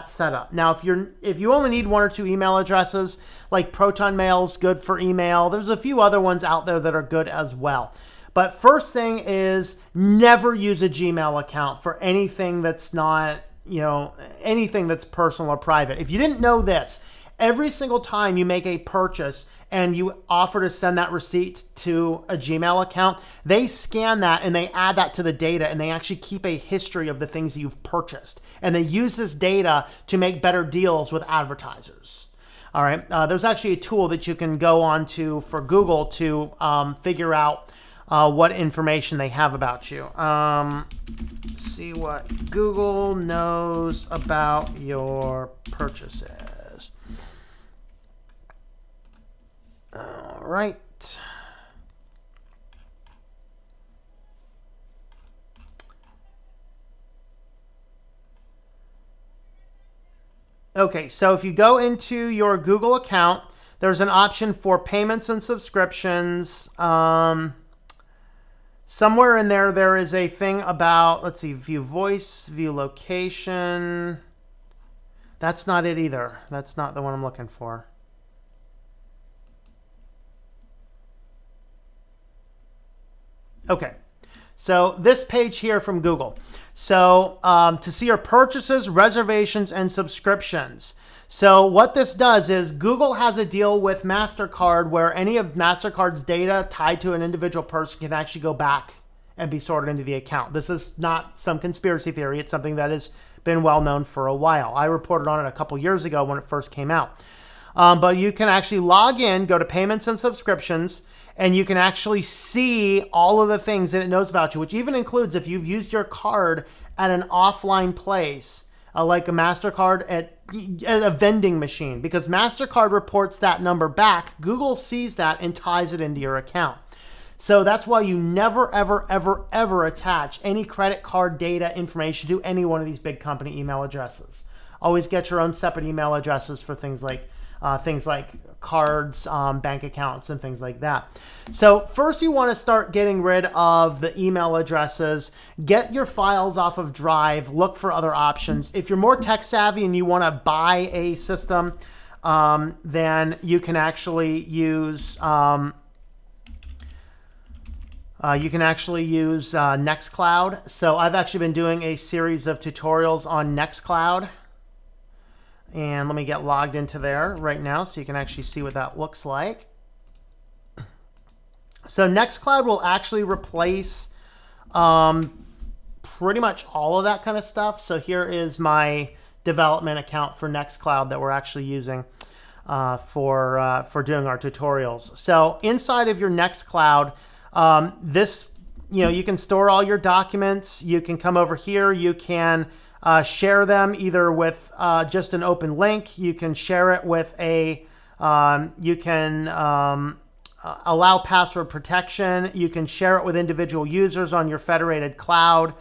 setup. Now, if you only need 1 or 2 email addresses, like Proton Mail's good for email. There's a few other ones out there that are good as well. But first thing is never use a Gmail account for anything that's not, anything that's personal or private. If you didn't know this, every single time you make a purchase and you offer to send that receipt to a Gmail account, they scan that and they add that to the data, and they actually keep a history of the things you've purchased. And they use this data to make better deals with advertisers. All right. There's actually a tool that you can go on to for Google to figure out what information they have about you. See what Google knows about your purchases. All right. Okay, so if you go into your Google account, there's an option for payments and subscriptions. Somewhere in there, there is a thing about, let's see, view voice, view location. That's not it either. That's not the one I'm looking for. Okay, so this page here from Google. So to see your purchases, reservations, and subscriptions. So what this does is Google has a deal with MasterCard where any of MasterCard's data tied to an individual person can actually go back and be sorted into the account. This is not some conspiracy theory. It's something that has been well known for a while. I reported on it a couple years ago when it first came out. But you can actually log in, go to payments and subscriptions, and you can actually see all of the things that it knows about you, which even includes if you've used your card at an offline place, like a MasterCard at a vending machine, because MasterCard reports that number back. Google sees that and ties it into your account. So that's why you never, ever, ever, ever attach any credit card data information to any one of these big company email addresses. Always get your own separate email addresses for things like cards, bank accounts, and things like that. So first you want to start getting rid of the email addresses, get your files off of Drive, look for other options. If you're more tech savvy and you want to buy a system, then you can actually use Nextcloud. So I've actually been doing a series of tutorials on Nextcloud. And let me get logged into there right now so you can actually see what that looks like. So Nextcloud will actually replace pretty much all of that kind of stuff. So here is my development account for Nextcloud that we're actually using for doing our tutorials. So inside of your Nextcloud, you can store all your documents. You can come over here. You can share them either with just an open link. You can share it with allow password protection. You can share it with individual users on your federated cloud.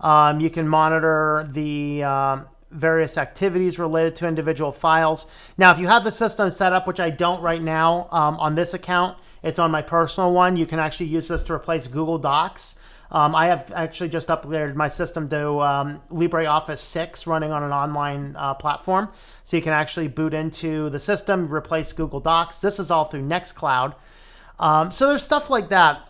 You can monitor the various activities related to individual files. Now, if you have the system set up, which I don't right now on this account, it's on my personal one, you can actually use this to replace Google Docs. I have actually just upgraded my system to LibreOffice 6 running on an online platform. So you can actually boot into the system, replace Google Docs. This is all through Nextcloud. So there's stuff like that.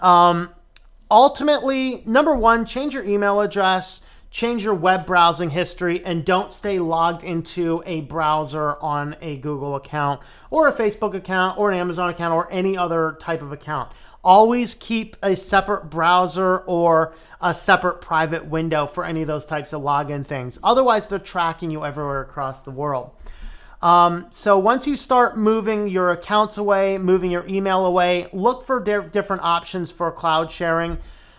Ultimately, number one, change your email address, change your web browsing history, and don't stay logged into a browser on a Google account or a Facebook account or an Amazon account or any other type of account. Always keep a separate browser or a separate private window for any of those types of login things. Otherwise, they're tracking you everywhere across the world. So once you start moving your accounts away, moving your email away, look for different options for cloud sharing.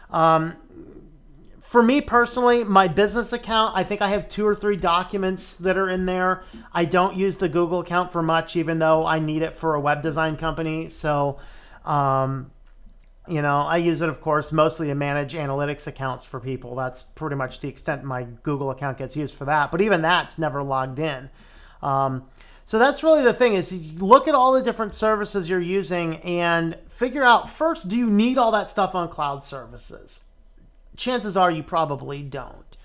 For me personally, my business account, I think I have 2 or 3 documents that are in there. I don't use the Google account for much, even though I need it for a web design company. So, I use it, of course, mostly to manage analytics accounts for people. That's pretty much the extent my Google account gets used for that. But even that's never logged in. So that's really the thing is you look at all the different services you're using and figure out first, do you need all that stuff on cloud services? Chances are you probably don't.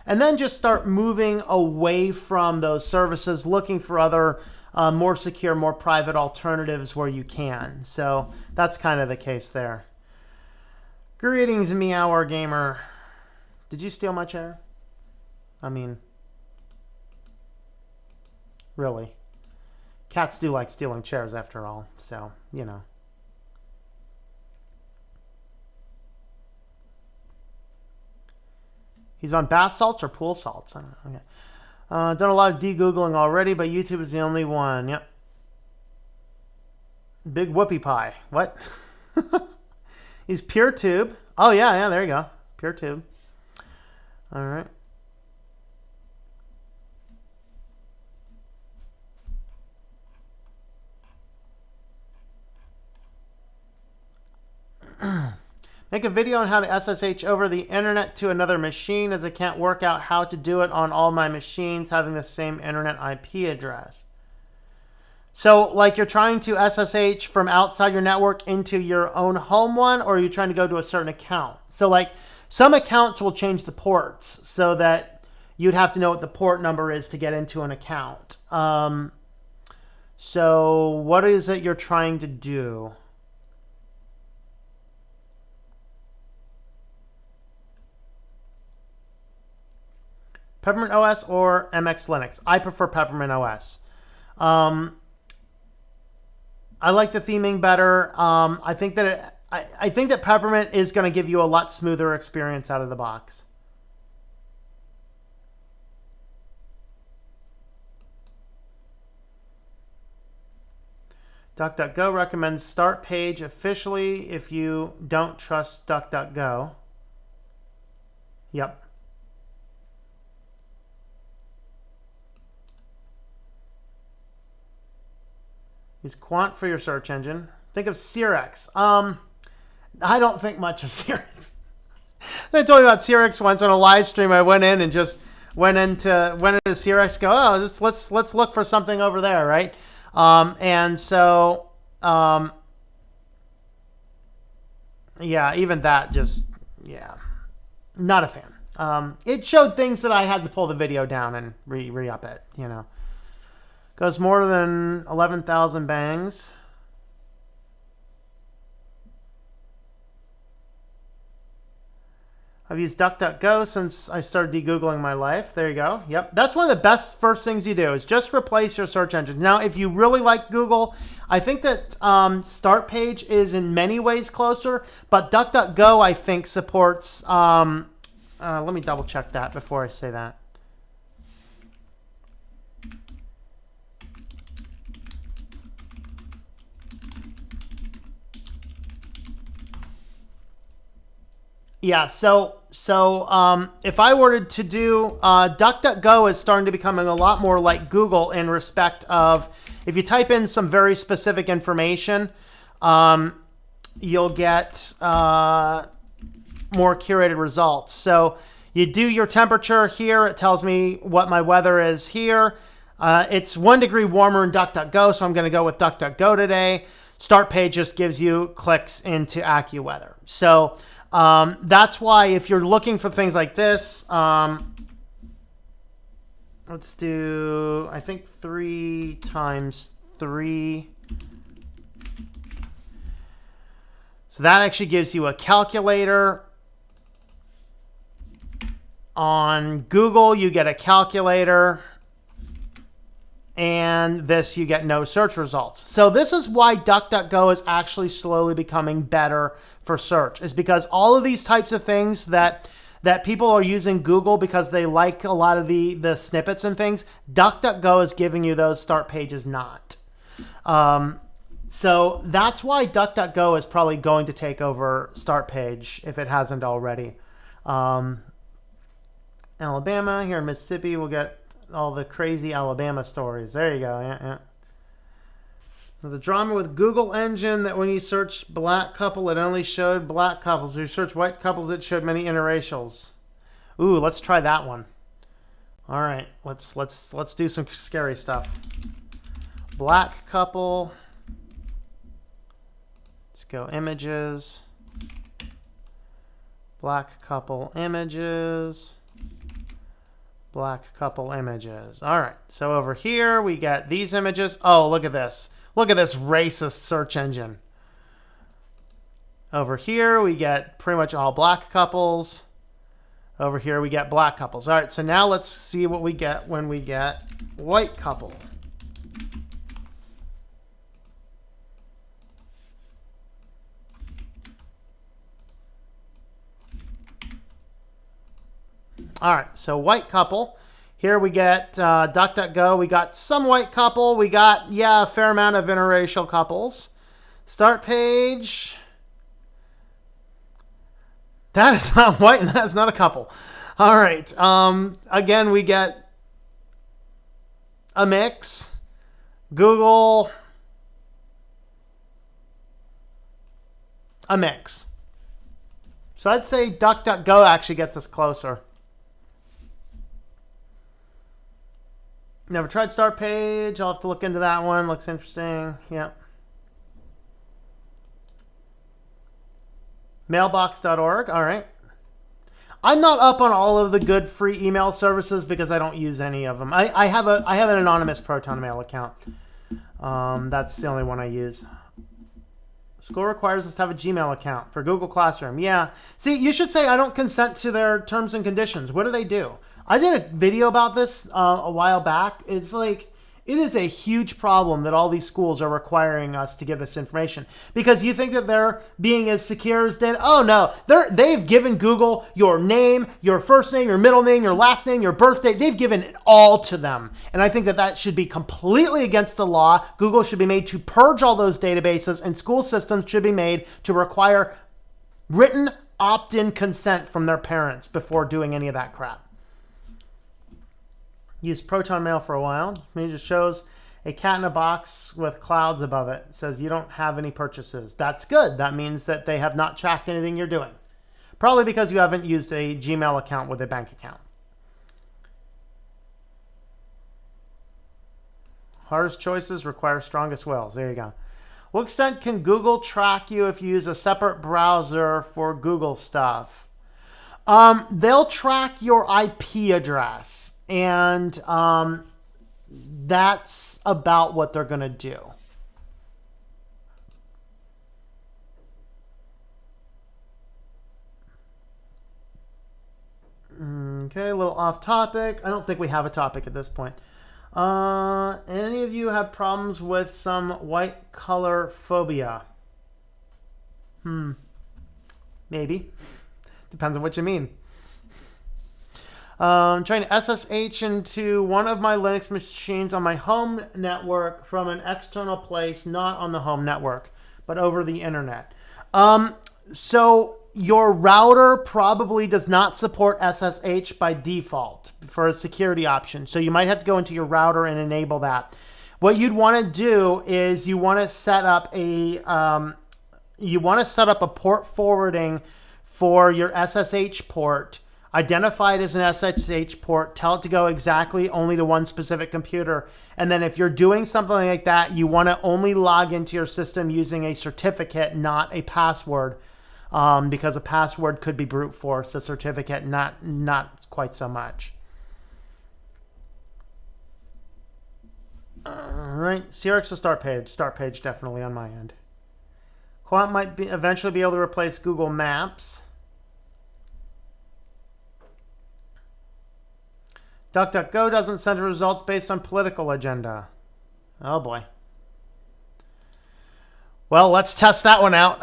And then just start moving away from those services, looking for other more secure, more private alternatives where you can. So that's kind of the case there. Greetings, Meower Gamer. Did you steal my chair? I mean, really. Cats do like stealing chairs after all, so, you know. He's on bath salts or pool salts? I don't know. Okay. Done a lot of de-Googling already, but YouTube is the only one. Yep. Big whoopie pie. What? He's PureTube. Oh, yeah, there you go. PureTube. All right. Make a video on how to SSH over the internet to another machine, as I can't work out how to do it on all my machines having the same internet IP address. So, like, you're trying to SSH from outside your network into your own home one, or are you trying to go to a certain account? So, like, some accounts will change the ports so that you'd have to know what the port number is to get into an account. So, what is it you're trying to do? Peppermint OS or MX Linux? I prefer Peppermint OS. I like the theming better. I think that I think that Peppermint is going to give you a lot smoother experience out of the box. DuckDuckGo recommends start page officially if you don't trust DuckDuckGo. Yep. Use Quant for your search engine. Think of Cerex. I don't think much of Cerex. I told you about Cerex once on a live stream. I went in and just went into Cerex. Go, oh, let's look for something over there, right? And so, yeah, even that just, yeah, not a fan. It showed things that I had to pull the video down and re-up it, you know. Goes more than 11,000 bangs. I've used DuckDuckGo since I started de-Googling my life. There you go. Yep. That's one of the best first things you do is just replace your search engine. Now, if you really like Google, I think that Start Page is in many ways closer, but DuckDuckGo, I think, supports... let me double check that before I say that. Yeah, so if I were to do, DuckDuckGo is starting to becoming a lot more like Google in respect of, if you type in some very specific information, you'll get more curated results. So you do your temperature here. It tells me what my weather is here. It's 1 degree warmer in DuckDuckGo, so I'm going to go with DuckDuckGo today. Start Page just gives you clicks into AccuWeather. So that's why if you're looking for things like this, let's do, I think 3 times 3. So that actually gives you a calculator. On Google, you get a calculator. And this, you get no search results. So this is why DuckDuckGo is actually slowly becoming better for search, is because all of these types of things that people are using Google because they like a lot of the snippets and things, DuckDuckGo is giving you those. Start Page is not. So that's why DuckDuckGo is probably going to take over Start Page if it hasn't already. Alabama, here in Mississippi, we'll get all the crazy Alabama stories. There you go. Yeah. The drama with Google engine that when you searched black couple, it only showed black couples. When you search white couples, it showed many interracials. Ooh, let's try that one. All right, let's do some scary stuff. Black couple. Let's go images. Black couple images. Black couple images. All right, so over here we get these images. Oh, look at this. Look at this racist search engine. Over here, we get pretty much all black couples. Over here, we get black couples. All right, so now let's see what we get when we get white couple. All right, so white couple. Here we get DuckDuckGo. We got some white couple. We got, yeah, a fair amount of interracial couples. Start page. That is not white, and that is not a couple. All right. Again, we get a mix. Google. A mix. So I'd say DuckDuckGo actually gets us closer. Never tried start page. I'll have to look into that one. Looks interesting. Yep. Mailbox.org. All right. I'm not up on all of the good free email services because I don't use any of them. I have an anonymous Proton Mail account. That's the only one I use. School requires us to have a Gmail account for Google Classroom. Yeah. See, you should say I don't consent to their terms and conditions. What do they do? I did a video about this a while back. It's like, it is a huge problem that all these schools are requiring us to give this information because you think that they're being as secure as data. Oh no, they've given Google your name, your first name, your middle name, your last name, your birth date. They've given it all to them. And I think that that should be completely against the law. Google should be made to purge all those databases, and school systems should be made to require written opt-in consent from their parents before doing any of that crap. Used Proton Mail for a while. It just shows a cat in a box with clouds above it. It says you don't have any purchases. That's good. That means that they have not tracked anything you're doing. Probably because you haven't used a Gmail account with a bank account. Hardest choices require strongest wills. There you go. What extent can Google track you if you use a separate browser for Google stuff? They'll track your IP address. And that's about what they're going to do. Okay, a little off topic. I don't think we have a topic at this point. Any of you have problems with some white color phobia? Maybe. Depends on what you mean. I'm trying to SSH into one of my Linux machines on my home network from an external place, not on the home network, but over the internet. So your router probably does not support SSH by default for a security option. So you might have to go into your router and enable that. What you'd want to do is you want to set up a port forwarding for your SSH port. Identify it as an SSH port, tell it to go exactly only to one specific computer. And then if you're doing something like that, you want to only log into your system using a certificate, not a password, because a password could be brute force, a certificate not quite so much. All right, CRX to start page. Start page definitely on my end. Quant might eventually be able to replace Google Maps. DuckDuckGo doesn't send results based on political agenda. Oh boy. Well, let's test that one out.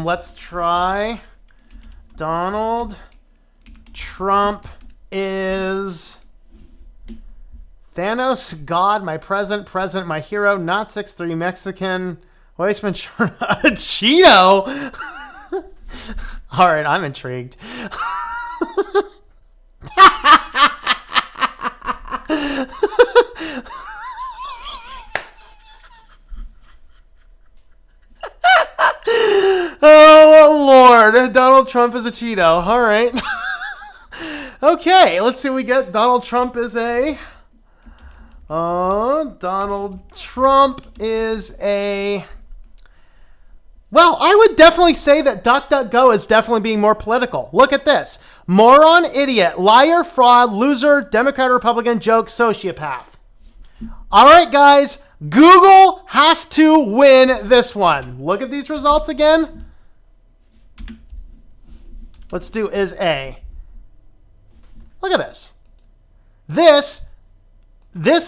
Let's try Donald Trump is Thanos, God, my president, my hero, not 6'3", Mexican, Weissman, a Cheeto? All right, I'm intrigued. Oh, Lord. Donald Trump is a Cheeto. All right. Okay, let's see what we get. Donald Trump is a... Donald Trump is a... Well, I would definitely say that DuckDuckGo is definitely being more political. Look at this. Moron, idiot, liar, fraud, loser, Democrat, Republican, joke, sociopath. All right, guys. Google has to win this one. Look at these results again. Let's do is A. Look at this. This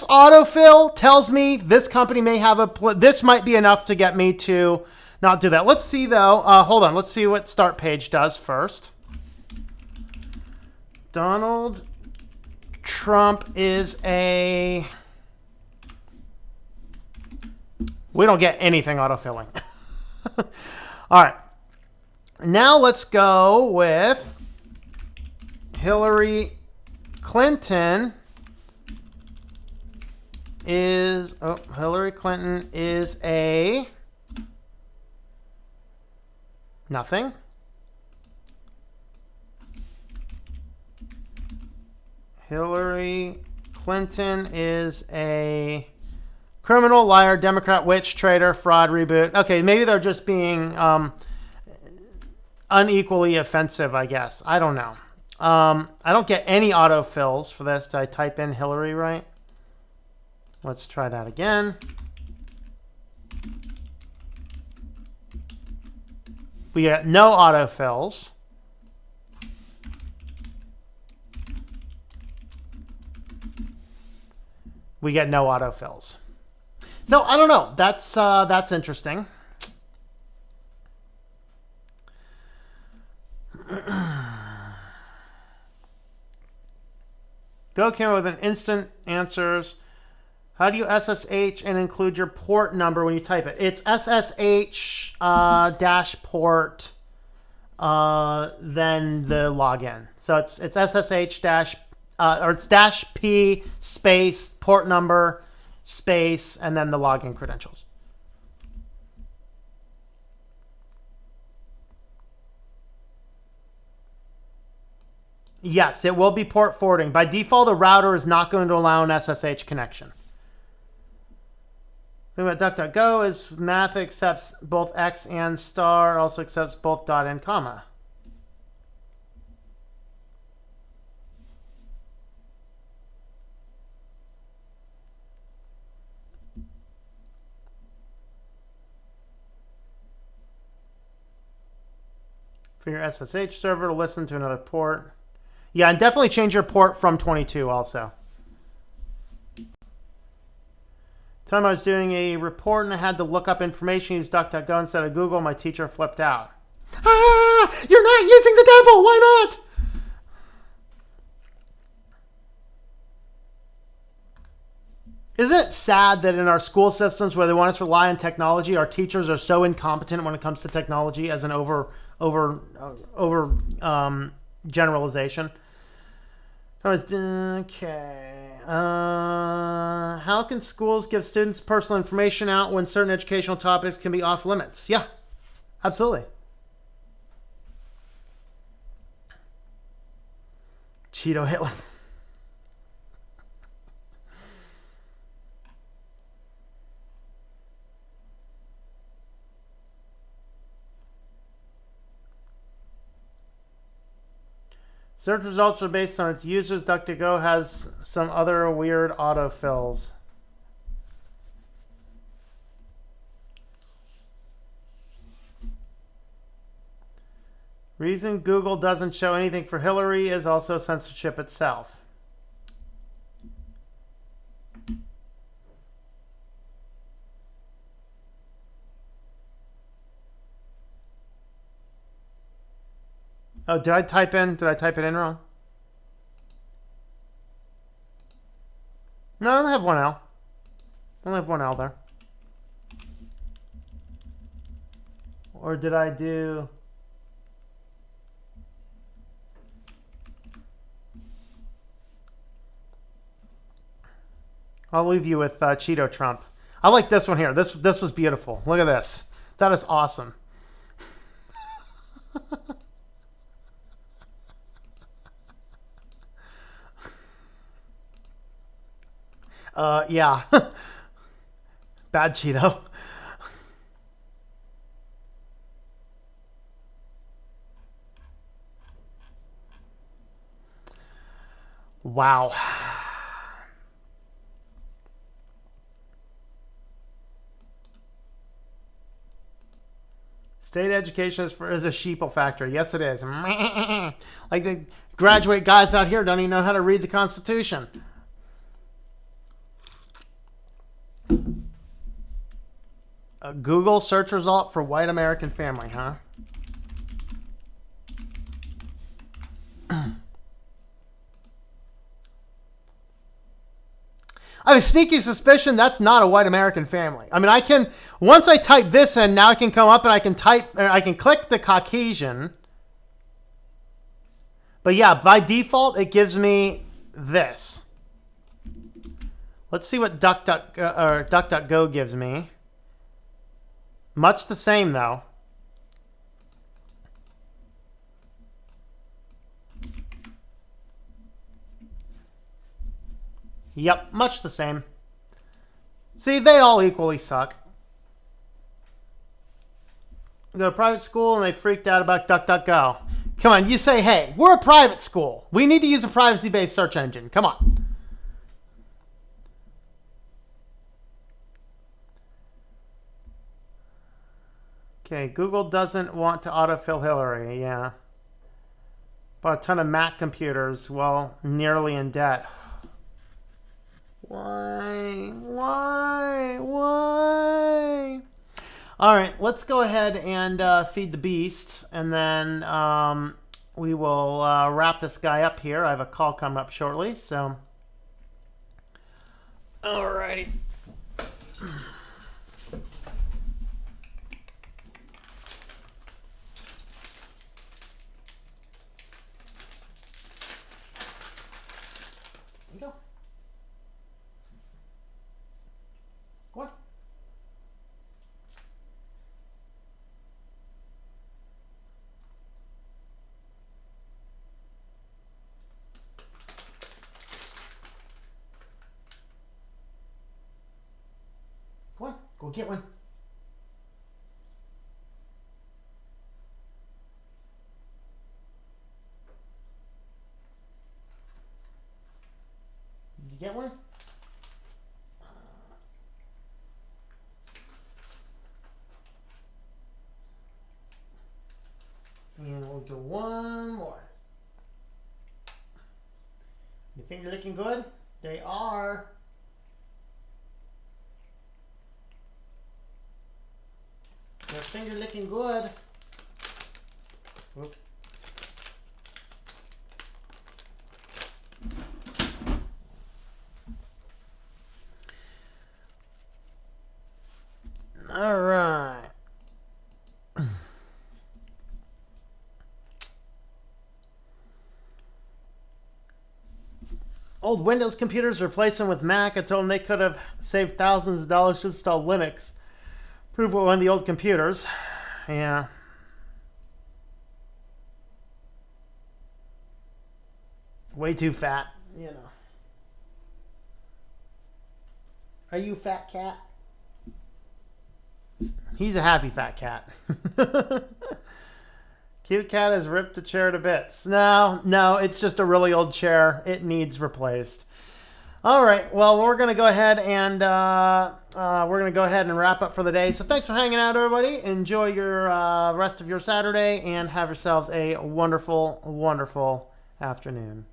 autofill tells me this company may have this might be enough to get me to not do that. Let's see though. Hold on. Let's see what start page does first. Donald Trump is a... We don't get anything autofilling. All right. Now let's go with Hillary Clinton is... Oh, Hillary Clinton is a... Nothing. Hillary Clinton is a criminal, liar, Democrat, witch, traitor, fraud, reboot. Okay, maybe they're just being unequally offensive, I guess. I don't know. I don't get any autofills for this. Did I type in Hillary right? Let's try that again. We get no autofills. We get no autofills. So I don't know. That's interesting. Go camera with an instant answers. How do you SSH and include your port number when you type it? It's SSH dash port then the login. So it's SSH dash or it's dash P space port number space and then the login credentials. Yes, it will be port forwarding. By default, the router is not going to allow an SSH connection. The thing about DuckDuckGo is math accepts both X and star, also accepts both dot and comma. For your SSH server to listen to another port. Yeah, and definitely change your port from 22 also. Time I was doing a report and I had to look up information, use DuckDuckGo instead of Google. My teacher flipped out. Ah! You're not using the devil! Why not? Isn't it sad that in our school systems where they want us to rely on technology, our teachers are so incompetent when it comes to technology as an generalization? Okay. How can schools give students personal information out when certain educational topics can be off limits? Yeah, absolutely. Cheeto Hitler. Search results are based on its users. DuckDuckGo has some other weird autofills. Reason Google doesn't show anything for Hillary is also censorship itself. Oh, did I type it in wrong? No, I only have one L. I only have one L there. Or did I do... I'll leave you with Cheeto Trump. I like this one here. This was beautiful. Look at this. That is awesome. Yeah. Bad Cheeto. Wow. State education is a sheeple factory. Yes, it is. Like the graduate guys out here don't even know how to read the Constitution. A Google search result for white American family, huh? I have a sneaky suspicion that's not a white American family. I mean, I can, once I type this in, now I can come up and I can click the Caucasian. But yeah, by default, it gives me this. Let's see what DuckDuckGo gives me. Much the same, though. Yep, much the same. See, they all equally suck. Go to private school and they freaked out about DuckDuckGo. Come on, you say, hey, we're a private school. We need to use a privacy-based search engine. Come on. Okay, Google doesn't want to autofill Hillary. Yeah. Bought a ton of Mac computers. Well, nearly in debt. Why? All right, let's go ahead and feed the beast, and then we will wrap this guy up here. I have a call coming up shortly, so. All righty. Go get one. Did you get one? And we'll do one more. Your finger looking good? They are. Your finger looking good. Whoop. All right. Old Windows computers, replace them with Mac. I told them they could have saved thousands of dollars to install Linux. Prove what one of the old computers. Yeah. Way too fat, you know. Are you a fat cat? He's a happy fat cat. Cute cat has ripped the chair to bits. No, it's just a really old chair. It needs replaced. All right, well, we're going to go ahead and wrap up for the day. So thanks for hanging out, everybody. Enjoy your rest of your Saturday and have yourselves a wonderful, wonderful afternoon.